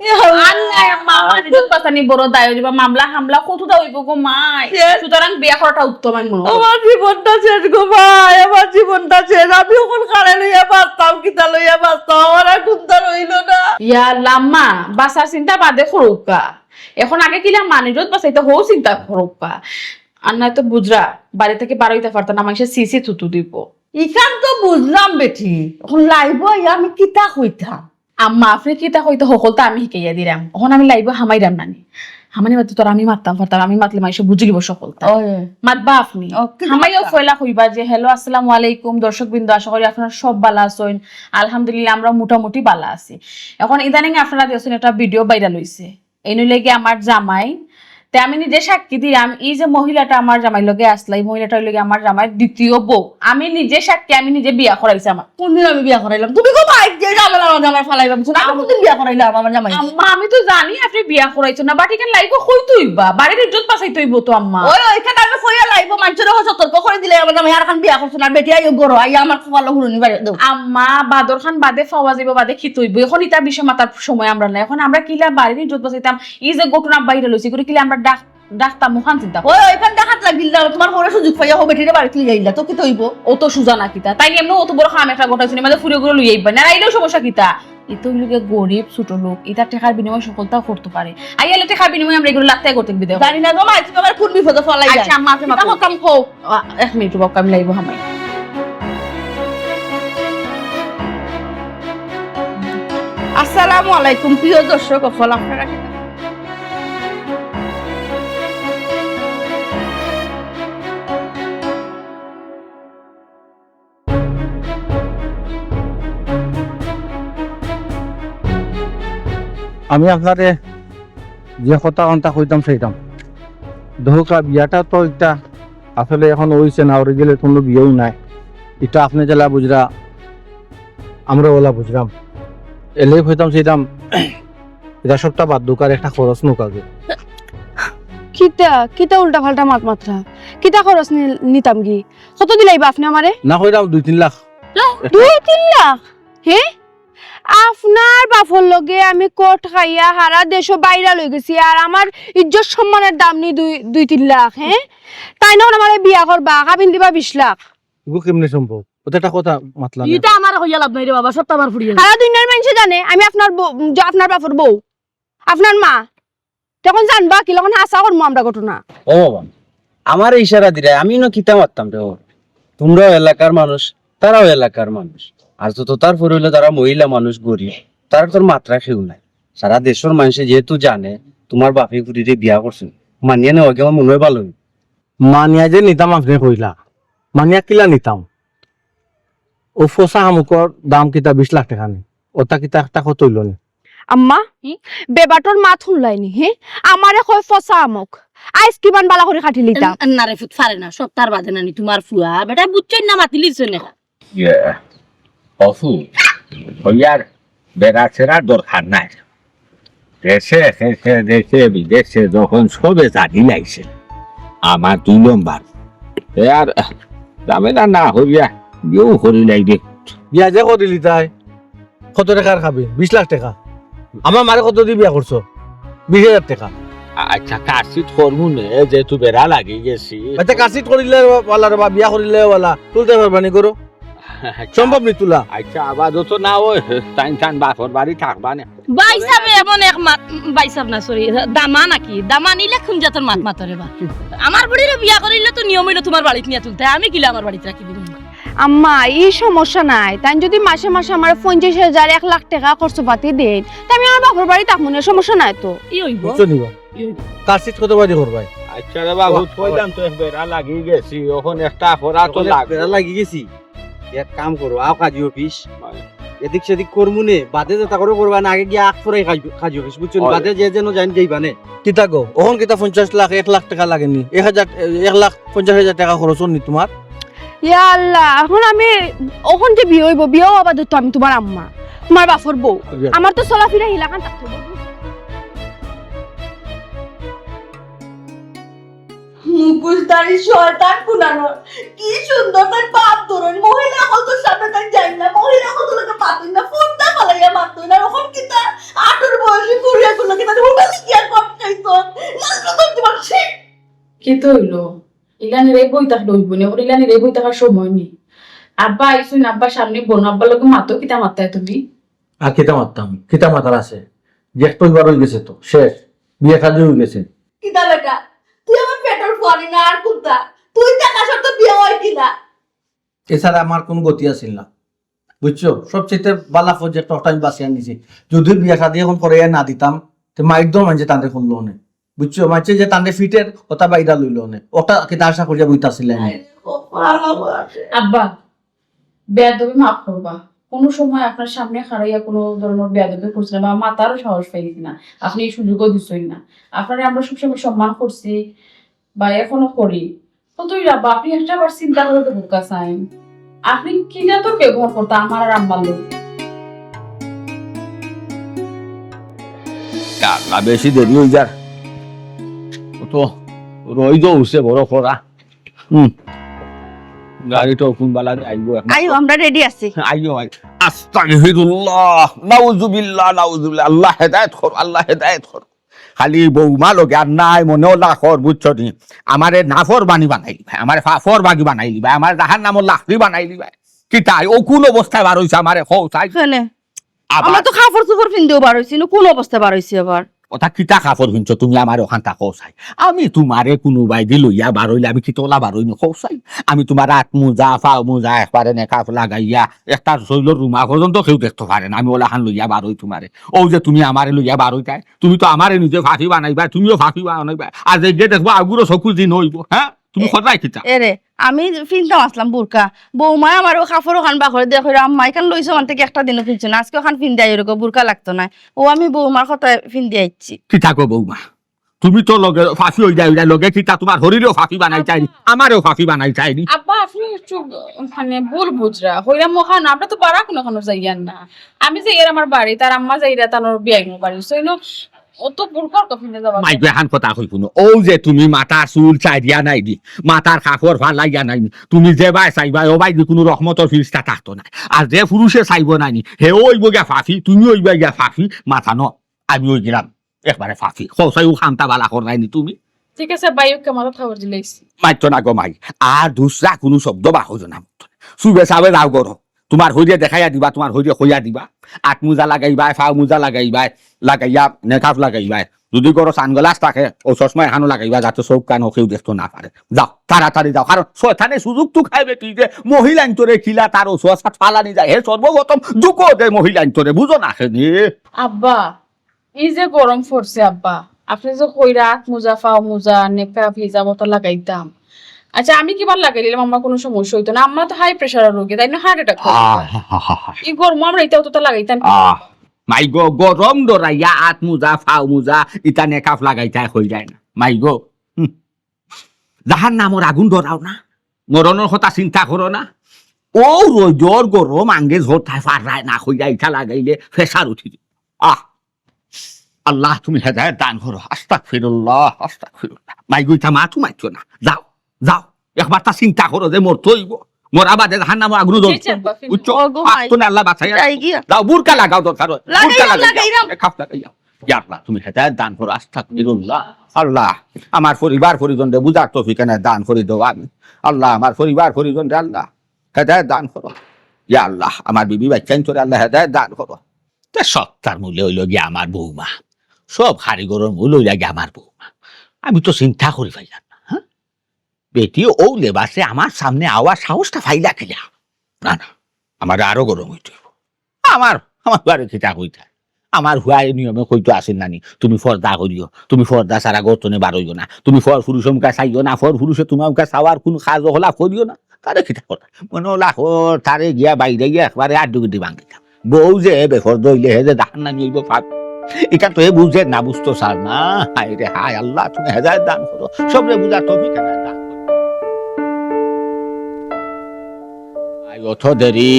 বড় দায় হইবা, মামলা হামলা কত দা হইব গো মাই, সুতরাং বিয়া করাটা উত্তম আমি মনে করি। আমার জীবনটা শেষ গো ভাই, আমার জীবনটা শেষ। আমি ওখান কারে লইয়া বাঁচতাম, কিতা লইয়া বাঁচতাম, আমার আর কুন্তা রইল না। ইয়া লাম্মা বাসার চিন্তা বাদে করুকা, এখন আগে কিলা মানিজত বাসাইতে হো চিন্তা করুকা। আর নাই তো বুঝরা বাড়ি থেকে বাড়াইতে পারতাম না, মানুষের সিসি থুতু দিব। ইখান তো বুঝলাম বেটি, এখন লাইব আমি কিতা কইতাম। আম্মা আপনি কিতা হইতে সকলটা আমি শিখাইয়া দিলাম, এখন আমি লাইব হামাইরাম নানি, হামানি মাতে তোর আমি মারতাম পারতাম, আমি মাতলে মাইসে বুঝে লিব সকলটা। মাতবা আপনি হামাইও ফয়লা কইবা যে হ্যালো আসসালামু আলাইকুম দর্শক বিন্দু, আশা করি আপনারা সব ভালো আছেন। আলহামদুলিল্লাহ আমরা মোটামুটি ভালো আছি। এখন ইদানিং আপনারা দেখছেন একটা ভিডিও ভাইরাল হইছে, এই নইলে গিয়ে আমার জামাই, তে আমি নিজে সাক্ষী দিলাম এই যে মহিলাটা আমার জামাই লগে আসলা, এই মহিলাটা লগে আমার জামাই দ্বিতীয় বউ, আমি নিজে সাক্ষী, আমি নিজে বিয়া করাইছি। আমার কোনদিন আমি বিয়া করাইলাম? তুমি কো ভাই যে জামাই আমার জামাই ফালাইবা বুঝছো না, আমি কোনদিন বিয়া করাইলাম আমার জামাই? আম্মা আমি তো জানি আপনি বিয়া করাইছো না, বাট এখানে লাইফ কইতে হইবা, বাড়ির ইজ্জত বাঁচাইতে হইব তো আম্মা। ওইখানে আমি কইয়া লাইব মানুষের সতর্ক করে দিলে আমার জামাই আর খান বিয়া করছ না, বেটি আইও গরো আই আমার খোয়ালো হুরুনি বাড়ি দাও। আম্মা বাদর খান বাদে ফাওয়া যাইব, বাদে খিত হইব, এখন ইটা বিষয় মাতার সময় আমরা না। এখন আমরা কিলা বাড়ির ইজ্জত বাঁচাইতাম, এই যে ঘটনা বাইরে লইছি করে কিলা আমরা ডাক্তার মুখান চিন্তা ওইখান দেখাত লাগিল না, তোমার ঘরে সুযোগ পাইয়া হবে বেটিরে বাড়িতে লিয়ে আইলা তো কি তৈব? ও তো সুজা না কিতা, তাই এমনি অত বড় খাম একটা ঘটাইছি মাঝে ফুরে ঘুরে লইয়া আইবা না, আইলেও সমস্যা কিতা। এত লোকে গরিব ছোট লোক, এটা টেকার বিনিময় সকলটাও করতে পারে, আইলে টেকার বিনিময় আমরা এগুলো লাগতে করতে বিদে জানি না গো মাই, তুমি আমার কোন বিপদে ফলাই যায়। আচ্ছা আম্মা আপনি মাথা কাম খাও, 1 মিনিট বাপ কাম লাইব হামাই। আসসালামু আলাইকুম প্রিয় দর্শক, আপনারা আমি আপনারে যে কথা কনটা কইতাম সেইটাম ধোকা বিয়াটা তো এটা আসলে এখন হইছে না, ওরে গেলে কোনো বিয়েও নাই, এটা আপনি জেলা বুঝরা আমরা ওলা বুঝলাম, এলে হইতাম সেইটাম এটা সবটা বাদ দোকার একটা খরচ নোকাগে। কিতা কিতা উল্টা ফাল্টা মাত্রা, কিতা খরচ নিতাম কি? কত দিলাইবা আপনি আমারে? না কইরাম 2-3 লাখ। 2-3 লাখ? হে আপনার বাপর লগে আমি কোট খাইয়া হারা দেশ বাইরা লই গেছি, আর আমার ইজ্জত সম্মানের দাম নি 2-3 লাখ? হ্যাঁ তাই না আমার বিয়া করবা, কাবিন দিবা 20 লাখ? এগো কেমনে সম্ভব? ওটা একটা কথা মাতলা না। এটা আমার হইয়া লাভ নাই রে বাবা, সবটা আমার ফুরিয়ে সারা দুনিয়ার মানুষ জানে আমি আপনার আপনার বাপর বউ, আপনার মা, তখন জানবা কি লখন আশা করবো আমরা ঘটনা। ও বাবা, আমার ইশারা দিলে আমি না কিতা মারতাম রে। তোমরাও এলাকার মানুষ, তারাও এলাকার মানুষ, আর তো তার পরে হইলো তারা মহিলা মানুষ গরিব, তার তোর মাত্রা খেউ নাই। সারা দেশের মানুষে যেহেতু জানে তোমার বাপে ঘুরিয়ে বিয়া করছেন, মানিয়ে নেওয়া আমার মনে হয় ভালো। মানিয়া যে নিতাম আপনি কইলা, মানিয়া কিলা নিতাম? ও ফসা হামুকর দাম কিতা 20 লাখ টাকা নেই, ওটা কিতা একটা কথা হইল না আম্মা বেবাটোর মাত শুনলাইনি হে আমারে কয় ফসা আমক আইস কিমান বালা করে খাটি লিতাম না রে ফুট পারে না সপ্তাহ বাদে নানি তোমার ফুয়া বেটা বুঝছই না মাতিলিছ না অফু হইয়ার বেড়া ছেড়ার দরকার নাই দেশে শেষে দেশে বিদেশে যখন সবে জানি লাগছে আমার 2 নম্বর আর ঝামেলা না হইয়া বিয়েও করি নাই দে বিয়া যে করিলি তাই কত টাকার খাবি 20 লাখ টাকা আমার মারে কত দিয়ে বিয়া করছো 20,000 টাকা আচ্ছা কাশিত করমু নে যেহেতু বেড়া লাগি গেছি আচ্ছা কাশিট করিলে ওয়ালা রে বা বিয়া করিলে ওয়ালা তুলতে পারবানি করো সম্ভব নি তুলা আচ্ছা আবার তো না ওই টাইন বাপর বাড়ি থাকবা না বাইসাবে এমন এক মাত বাইসাব না সরি দামা নাকি দামা নিলে খুঁজাতর মাত মাতরে বা আমার বুড়িরে বিয়া করিলে তো নিয়ম হইলো তোমার বাড়িতে নিয়ে তুলতে আমি কিলা আমার বাড়িতে রাখি দিব আম্মা এই সমস্যা নাই তাই যদি মাসে মাসে আমার 50,000 1 লাখ টাকা খরচ পাতি দেন তাই আমি আমার বাপের বাড়ি থাকবো না সমস্যা নাই তো ই হইব বুঝছো নিবা কাশিট কত বাড়ি করবাই আচ্ছা রে বাবু কইলাম তো বেড়া লাগি গেছি এখন একটা করা তো লাগবে লাগি গেছি এক কাম করো আও কাজী অফিস এদিক সেদিক করমু নে বাদে যেটা করে করবা না আগে গিয়ে আখ ফরাই কাজী অফিস বুঝছো বাদে যে যেন জান যাইবা নে কিতা গো ওখন কিতা 50 লাখ 1 লাখ টাকা লাগেনি 1,50,000 টাকা খরচ নি তোমার ইয়া আল্লাহ এখন আমি ওখন যে বিয়ে হইব বিয়ে হওয়া তো আমি তোমার আম্মা তোমার বাপর বউ আমার তো চলাফেরা হিলাকান থাকতে হবে মুকুশদারি শয়তান কুনানো কি সুন্দর তার বাপ ধরেন মহিলা কত সামনে তাই যাই না মহিলা কত লোকে পাতুই না ফোনটা ফালাইয়া মারতুই না ওখন কি তা 8 বয়সে কুড়িয়া গুলো কি তার মোবাইল কি আর কম খাইতো লাগলো তো তোমার ঠিক কি তো হইলো ইলানি রে বই তাক লইব নি ওর ইলানি রে বই তাকার সময় নি আব্বা আইসুন আব্বা সামনে বোন আব্বা লোকে মাতো কিতা মারতায় তুমি আর কিতা মারতাম কিতা মাতার আছে যে একটু বার হয়ে গেছে তো শেষ বিয়ে কাজ হয়ে গেছে কিতা বেটা তুই আমার পেটর ফুয়ারি না আর কুত্তা তুই টাকা সব বিয়ে হয় কিনা এছাড়া আমার কোনো গতি আছিল না বুঝছো সবচেয়ে বালা প্রজেক্ট ওটা আমি বাঁচিয়ে নিছি যদি বিয়ে শাদি এখন করে না দিতাম তো মাইক দম মানছে তান্ডে খুললো নে বুঝছো মানছে যে তান্ডে ফিটের ওটা বাইদা লইলো নে ওটা কিতা আশা করিয়া বইতাছিলেন আব্বা বেয়াদবি মাফ করবা কোনো সময় আপনার সামনে খাড়াইয়া কোনো ধরনের বেয়াদবি করছি না বা মাতারও সাহস পাই না আপনি এই সুযোগও দিচ্ছই না আপনারা আমরা সবসময় সম্মান করছি বা এখনো করি তো তুই আব্বা আপনি একটা বার চিন্তা করে তো বোকা চাইন আপনি কি না তো ব্যবহার করতে আমার আর আম্মার লোক কাকা বেশি দেরি হয়ে যার তো রই যাচ্ছে বড় করা গাড়িটা কোন বালা আইব আইও আমরা রেডি আছি আইও আস্তাগফিরুল্লাহ নাউযুবিল্লাহ নাউযুবিল্লাহ আল্লাহ হেদায়েত কর খালি বৌমা লগে আর নাই মনেও লাখর বুঝছো নি আমারে নাফর বানি বানাই দিবা আমারে ফাফর বাগি বানাই দিবা আমার জাহান নামর লাখরি বানাই দিবা কি তাই ও কোন অবস্থায় বার হইছে আমারে খৌ চাই আমরা তো কাপড় চোপড় পিনতেও বার হইছি না কোন অবস্থা বার হইছি আবার ওটা কিতা কাপড় কিনছো তুমি আমার ওখান থাকো চাই আমি তোমারে কোনোবাই দি লইয়া বার হইলে আমি কি তোলা বার হইনি খৌ চাই আমি তোমার হাত মোজা ফাও মোজা একবারে নেকাপ লাগাইয়া একটা শৈলর রুমা পর্যন্ত কেউ দেখতে পারে না আমি ওলাখান লইয়া বার হই তোমারে ও যে তুমি আমারে লইয়া বার হইতাই তুমি তো আমারে নিজে ফাঁকি বানাইবা তুমিও ফাঁকি বানাইবা আর যে দেখবো আগুরো চকু দিন হইব হ্যাঁ তুমি সদাই কিতা এরে আমি ফিনতাম আসলাম বুরকা বৌমায় আমার কাপড় ওখান বা করে দেখো আম্মা এখান লইছো ওখান থেকে একটা দিনও ফিনছো না আজকে ওখান ফিন দেয় এরকম বুরকা লাগতো না ও আমি বৌমার কথা ফিন দিয়ে আইছি কি থাকো বৌমা তুমি তো লগে ফাঁকি হয়ে যায় লগে কিতা তোমার শরীরেও ফাঁকি বানাই চাইনি আমারও ফাঁকি বানাই চাইনি আব্বা আপনি একটু মানে ভুল বুঝরা হইরাম ওখান আমরা তো পারা কোনো যাইয়ান না আমি যে এর আমার বাড়ি তার আম্মা যাইরা তার বিয়াই বাড়ি সইনো ও তো বুরকার কফিনে যাবা মাইকে হান কথা কই শুনো ও যে তুমি মাথার চুল চাইয়া নাই দি মাথার কাপড় ফালাইয়া নাই তুমি যে বাই চাইবা ও বাই দি কোনো রহমতর ফিরিস্তা থাকতো না আর যে পুরুষে চাইব নাই হে ওইব গিয়া ফাফি তুমি ওইবা গিয়া ফাফি মাথা ন আমি ওই গেলাম একবারে ফাফি খসাইও খামটা বালা কর নাইনি তুমি ঠিক আছে বাইকে মাথা খাবার দিলাইছি মাইতো না গো মাই আর দুসরা কোনো শব্দ বা হইল না সুবে সাবে যাও করো তোমার হইয়া দেখাইয়া দিবা তোমার হইয়া হইয়া দিবা আট মোজা লাগাইবা ফাও মোজা লাগাইবা লাগাইয়া নেকাফ লাগাইবা যদি করো সানগ্লাস থাকে ও চশমা এখানো লাগাইবা যাতে চোখ কান কেউ দেখতে না পারে যাও তাড়াতাড়ি যাও কারণ শয়তানে সুযোগ তো খাইবে তুই যে মহিলা তোরে খিলা তার ওসোয়া সাত ফালানি যায় হে সর্বপ্রথম জুকো দে মহিলা তোরে বুঝো না নি আব্বা এই যে গরম পড়ছে আব্বা আপনি যে কইরা মোজা ফাও মোজা নেকা ভিজা মতো লাগাইতাম আচ্ছা আমি কি ভাল লাগাইলাম, আমার কোনো সমস্যা হইতো না। আমার তো হাই প্রেশারের রোগী, তাই না হার্ট অ্যাটাক ই গরম আমরা এটা তো লাগাইতাম মাই গো গরম ডরাইয়া আত মুজা ফাও মুজা ইটা নেকাফ লাগাইতাই হয়ে যায় না মাই গো যাহার নামর আগুন ডরাও না, মরণের কথা চিন্তা করো না। ও রোজর গরম আঙ্গে ঝোরতায় ফারায় না হইয়া ইটা লাগাইলে ফেসার উঠি আল্লাহ তুমি হেদায়েত দান করো। আস্তাগফিরুল্লাহ আস্তাগফিরুল্লাহ। মাই গো ইটা মাথু মাইছো না, যাও যাও একবার তা চিন্তা করো যে মরতে হইব, মরা বাদে জাহান নামে আগুন জ্বলছে উচ্চ তুমি আল্লাহ বাঁচাইয়া দাও। বুরকা লাগাও দরকার হয়, বুরকা লাগাইয়া খাপ লাগাইয়া। ইয়া আল্লাহ তুমি হেদায়েত দান করো। আস্তাগফিরুল্লাহ। আল্লাহ আমার পরিবার পরিজনকে বুঝার তৌফিক এনে দান করে দাও। আমি আল্লাহ আমার পরিবার পরিজনকে আল্লাহ হেদায়েত দান করো। ইয়া আল্লাহ আমার বিবি বাচ্চান তোরে আল্লাহ হেদায়েত দান করো। তে সত্তার মূল্য হইল গিয়ে আমার বৌমা, সব কারিগরের মূল হইল গিয়ে আমার বৌমা। আমি তো চিন্তা করি পাইলাম না, হ্যাঁ বেটি ও লেবাসে আমার সামনে আওয়ার সাহসটা ফাইলা খেলা না না, আমার আরো গরম হইতে আমার আমার বাড়ি খেতা হইতা আমার হুয়াই নিয়মে কইতো আসেন নানি তুমি ফর্দা করিও, তুমি ফর্দা সারা গর্তনে বারইও না, তুমি ফর পুরুষ মুখা চাইও না, ফর পুরুষে তোমার মুখা চাওয়ার কোন কাজ হলা করিও না। তারে খিতা কথা মনে হলা তারে গিয়া বাইরে গিয়া একবারে আড্ডুগুটি ভাঙিতাম। বউ যে বেফর দইলে হে যে দাহান নানি হইব ফাঁক, এটা তো এ বুঝে না, বুঝতো সার না। হায় রে হায় আল্লাহ তুমি হেদায়েত দান করো, সবরে বুঝার তৌফিক এনে দান করো। আই অথ দেরি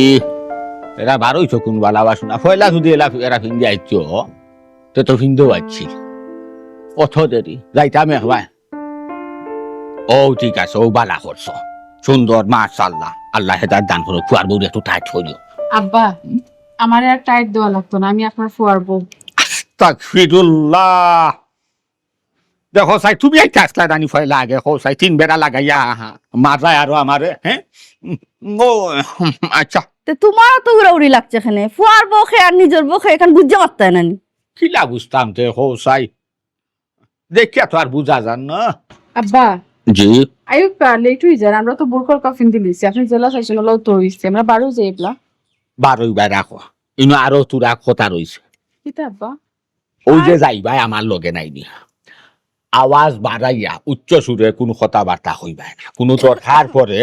এরা বারোইছো কোন বালা বাসনা ফয়লা যদি এরা ফিন্দি আইছো তো তো ফিন্দেও আইছি। অথ দেরি যাইতাম একবার। ও ঠিক আছে, ও বালা করছো সুন্দর মাশাআল্লাহ, আল্লাহ হেদায়েত দান করো। ফুয়ার বউ একটু টাইট করিও। আব্বা আমার আর টাইট দেওয়া লাগতো না, আমি আপনার ফুয়ার বউ। আস্তাগফিরুল্লাহ। দেখো সাই তুমি একটা আসলা দানি ফয়লা আগে হো সাই তিন বেড়া লাগাইয়া মাথায় আরো আমারে হ্যাঁ ও আচ্ছা তোমারও তো উড়াউড়ি লাগছে এখানে, ফুয়ার বখে আর নিজের বখে এখানে বুঝতে পারতাই না। কিলা বুঝতাম তে হো সাই দেখিয়া তো আর বুঝা যান না। আব্বা জি আয়ুব লেট হয়ে যান, আমরা তো বুরকর কফিন দিলিছি, আপনি জেলা চাইছেন হলো তো হইছে, আমরা বারো যাই এবলা বারোই বার রাখো ইনো আরো তোরা কথা রইছে। কিতা আব্বা ওই যে যাইবাই আমার লগে নাইনি আওয়াজ বাড়াইয়া উচ্চ সুরে কোনো কথাবার্তা হইবাই না, কোনো দরকার পরে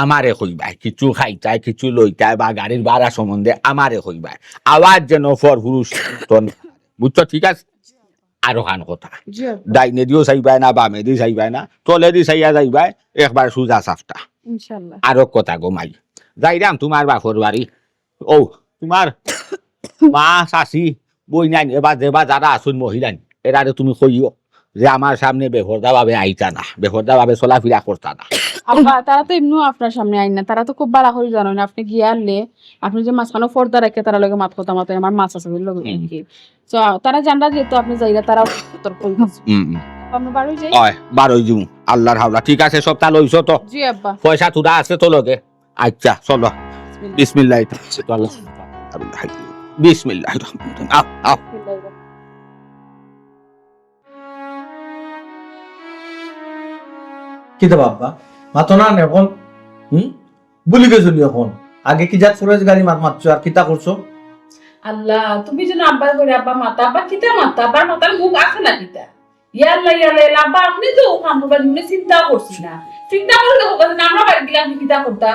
আমারে হইবাই, কিছু খাইতাই কিছু লইতাই বা গাড়ির ভাড়া সম্বন্ধে আমারে হইবাই, আওয়াজ যেন ফর পুরুষ বুঝছো ঠিক আছে। আরো খান কথা ডাইনে দিও চাইবাই না বামে দি চাইবাই না, তলে দি চাইয়া যাইবাই একবার সুজা সাফটা। ইনশাআল্লাহ আরো কথা গোমাই যাইরাম তোমার বাপর বাড়ি। ও তোমার মা শাশি বই নাই এবার যেবা যারা আসুন মহিলা এরারে তুমি কইও যে আমার সামনে বেফরদা ভাবে আইতা না, বেফরদা ভাবে চলাফেরা করতা না। আব্বা তারা তো এমনিও আপনার সামনে আইন না, তারা তো খুব বালা করে জানেন আপনি গিয়ে আনলে আপনি যে মাঝখানে পর্দা রেখে তারা লগে মাত কথা মাতে আমার মাছ আছে লগে তো তারা জানরা যেহেতু আপনি যাইরা তারা সতর্ক হইছে। আমরা বারো যাই ওই বারোই দিমু আল্লাহর হাওলা। ঠিক আছে সপ্তাহ লইছো তো জি আব্বা, পয়সা তুরা আছে তো লগে। আচ্ছা চলো বিসমিল্লাহ বিসমিল্লাহ আও আও। কিতা বাবা মাতো না এখন বুলি গেছলি এখন আগে কি যাত ফরেজ গাড়ি মারছো আর কিতা করছো। আল্লাহ তুমি যেন আব্বার করে আব্বা মাতা আব্বা কিতা মাতা আব্বার মাতার মুখ আছে না কিতা ইয়াল্লা ইয়াল্লা আব্বা আপনি তো কাম করবার জন্য চিন্তা করছি না, চিন্তা করে দেখো কথা আমরা বাড়ি দিলাম কিতা করতা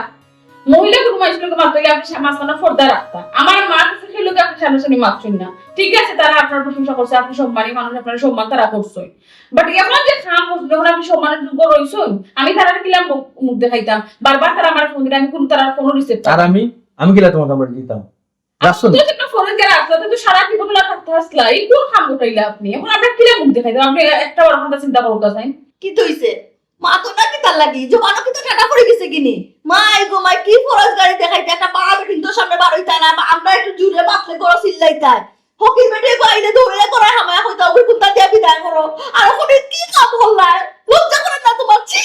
মহিলা কোনো মানুষের লোক মাত্র আপনি মাঝখানে পর্দা রাখতা, আমার মা কাছে সেই লোক আপনি সামনাসামনি মারছেন না। ঠিক আছে তারা আপনার প্রশংসা করছে, আপনি সম্মানী মানুষ, আপনার সম্মান তারা করছেন, বাট এখন যে খাম করছেন যখন আপনি সম্মানের যোগ্য রয়েছেন আমি তারা কিলাম মুখ দেখাইতাম বারবার তারা আমার ফোন দিলে আমি কোন তারা ফোনও রিসিভ আর আমি কিলা তোমার নাম্বার দিতাম রাখছো তো একটা ফোনে যারা আসলে তো সারা জীবন না থাকতে আসলা এই কোন খাম গোটাইলা আপনি, এখন আমরা কিলা মুখ দেখাইতাম আপনি একটা বড় কথা চিন্তা করতে চাই কি তইছে মা তো নাকি তার লাগি জমানো কিন্তু টাকা পড়ে গেছে কিনি মাই গো মাই কি ফরজ গাড়ি দেখাইতে একটা পাড়া কিন্তু সামনে বার হইতা না আমরা একটু জুড়ে মাথলে করো চিল্লাইতাই হকির বেটে বাইরে ধরে করে হামায় হইতা ওই কুন্তা দিয়া বিদায় করো আর ওখানে কি কাম হল্লাই লজ্জা করে না তোমার ছি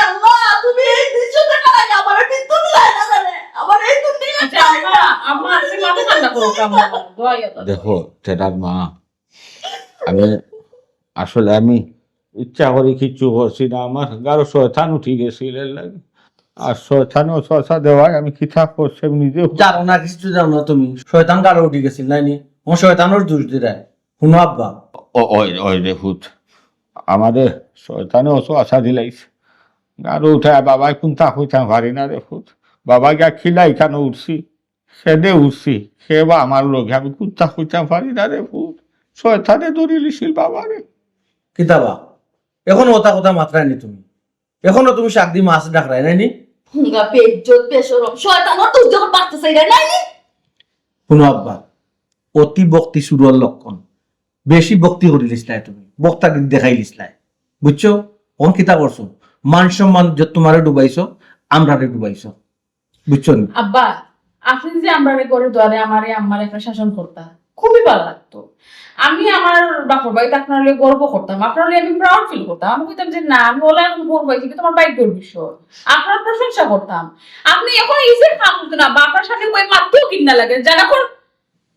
আল্লাহ তুমি এই দৃশ্য দেখা লাগে আমার কিন্তু দিলাই না জানে আমার এই দুনিয়া আমার মাথা ঠান্ডা করো কামনা দয়া দেখো টেরার মা আমি আসলে আমি ইচ্ছা করে কিচ্ছু করছি না, আমার গারো শয়তান উঠি গেছিল লাগে আর শয়তানও শসা দেওয়ায় আমি কিতাব করছি আমি নিজেও জানো না কিছু জানো না তুমি শয়তান গাড়ো উঠে গেছিল নাইনি ও শয়তানোর দোষ দিরায় শুনো আব্বা ওই ওই রে ভূত আমাদের শয়তানে অত আশা দিলাইছে গাড়ি উঠায় বাবাই কোনটা কইতাম পারি না রে ফুট বাবাই গা খিলাই কেন উঠছি সেদে উঠছি সে বা আমার লোক আমি কোনটা কইতাম পারি না রে ফুট শয়তানে ধরি লিছিল বাবারে কিতাবা এখনো ওটা কথা মাত্রায় নি তুমি এখনো তুমি শাক দি মাছ ডাকরাই নাই নি হুঙ্গা বেজ্জত বেশরম শয়তানর তুই যখন বাঁচতে চাই নাই শুনো আব্বা অতি ভক্তি সুরের লক্ষণ বেশি ভক্তি করে লিসলাই তুমি বক্তা দেখাই লিসলাই বুঝছো কোন কিতা করছো মান সম্মান যে তোমারে ডুবাইছো আমরারে ডুবাইছো বুঝছো নি আব্বা আপনি যে আমরা করে দোয়ারে আমারে আম্মার একটা শাসন করতা খুবই ভালো লাগতো আমি আমার বাপর বাড়িতে আপনার লিয়ে গর্ব করতাম আপনার লিয়ে আমি প্রাউড ফিল করতাম আমি কইতাম যে না আমি ওলা এখন গর্ব হয়েছি কি তোমার ভাগ্যের বিষয় আপনার প্রশংসা করতাম আপনি এখন ইসে কাম করতে না বাপার সাথে বই মারতেও কিনা লাগে জানা কর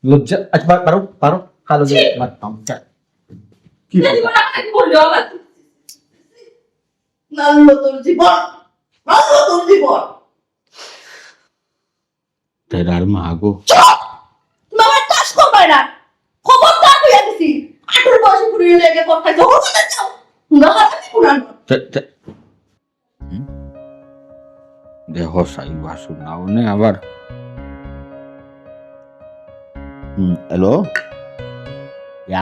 লজ্জা আচ্ছা পারো পারো কালো যে মারতাম চল। কি বলবো? বললো নাল্লো তোর জীবন নাল্লো তোর জীবন তেরার মা গো তুমি আমার টাস করবাই না খবরদার হইয়া দিছি 18 বয়সে পুরিয়ে লেগে কথা যখন চলে যাও হুঙ্গা হারামি কুনানো দেহ সাই বাসু নাও নে আবার হ্যালো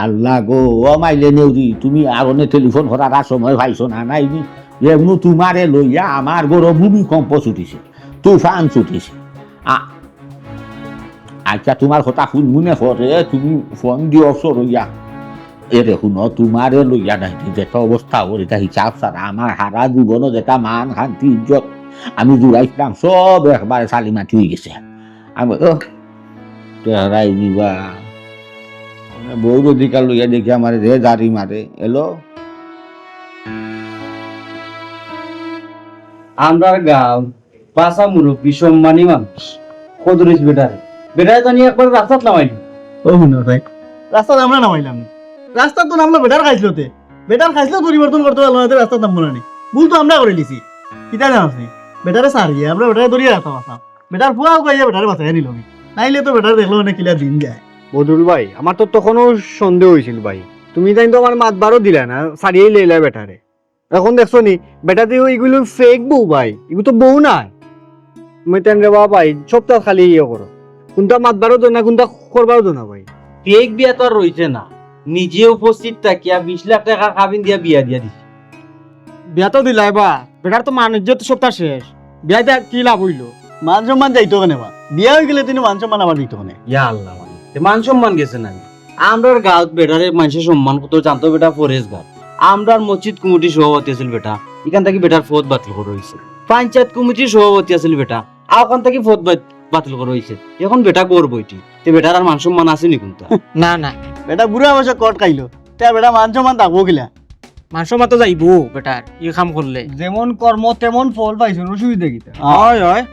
আল্লাহ গো ও মাইলে নেউরি তুমি আগনে টেলিফোন করার সময় পাইছো না নাই এমনি তোমারে লইয়া আমার গরো ভূমিকম্প ছুটিছে তুফান ছুটিছে আচ্ছা তোমার কথা শুন মনে পড়ে তুমি ফোন দিও সরইয়া এরে শুনো তোমারে লইয়া নাই যেটা অবস্থা ওর এটা হিসাব ছাড়া আমার হারা জীবনও যেটা মান শান্তি ইজ্জত আমি জুড়াইছিলাম সব একবারে চালিমাটি হয়ে গেছে আমি হারাই দিবা বউ অধিকার লইয়া দেখি আমার রে দাড়ি মারে এলো আমরা গাঁও পাঁচা মুরব্বী সম্মানী মানুষ কদরিস বেটারে বেটারে তো নিয়ে একবার রাস্তাত নামাইনি ও শুনো তাই রাস্তা আমরা নামাইলাম রাস্তা তো নামলো বেটার খাইছিলতে বেটার খাইছিল পরিবর্তন করতে পারলো না রাস্তা নামবো না ভুল তো আমরা করে লিছি কিতা জানাসনি বেটারে সারিয়ে আমরা বেটারে ধরিয়ে রাখতাম আসলাম বেটার ফুয়াও কইয়া বেটারে বাঁচাই নিল নাইলে তো বেটার দেখলো না কিলা দিন যায় বদরুল ভাই আমার তো তখনও সন্দেহ হয়েছিল ভাই তুমি তাই তো আমার মাতবারও দিলা না সারিয়েই লেলা বেটারে এখন দেখছো নি বেটাতে এগুলো ফেক বউ ভাই এগুলো তো বউ নাই তুমি তেন রে বাবা ভাই সপ্তাহ খালি ইয়ে করো কোনটা মাতবারও দো না কোনটা করবারও দো না ভাই ফেক বিয়া তো আর রইছে না নিজে উপস্থিত থাকিয়া 20 লাখ টাকা কাবিন দিয়া বিয়া দিয়া দিছে বিয়া তো দিলাই বা বেটার তো মানুষ তো সপ্তাহ শেষ বিয়া দিয়া কি লাভ হইলো মান সম্মান যাইতো কেনে বা বিয়া হয়ে গেলে তিনি মান সম্মান আবার দিত কেনে ইয়া আল্লাহ মান সম্মান গেছে না আমরার গাঁত বেটারে মানুষের সম্মান কত জানতো বেটা ফরেস্ট গার্ড আমরার মসজিদ কমিটির সভাপতি আছিল বেটা এখান থেকে বেটার ফোদ বাতিল করে হয়েছে পঞ্চায়েত কমিটির সভাপতি আছিল বেটা ওখান থেকে ফোদ বাতিল করে হয়েছে এখন বেটা গড় বইটি তে বেটার আর মান সম্মান আসেনি কোনটা না না বেটা বুড়া বয়সে কট খাইলো তা বেটা মান সম্মান থাকবো কিলা মানুষ তো যাইবো বেটার ই কাম করলে যেমন কর্ম তেমন ফল পাইছো অসুবিধা কিতা হয় হয়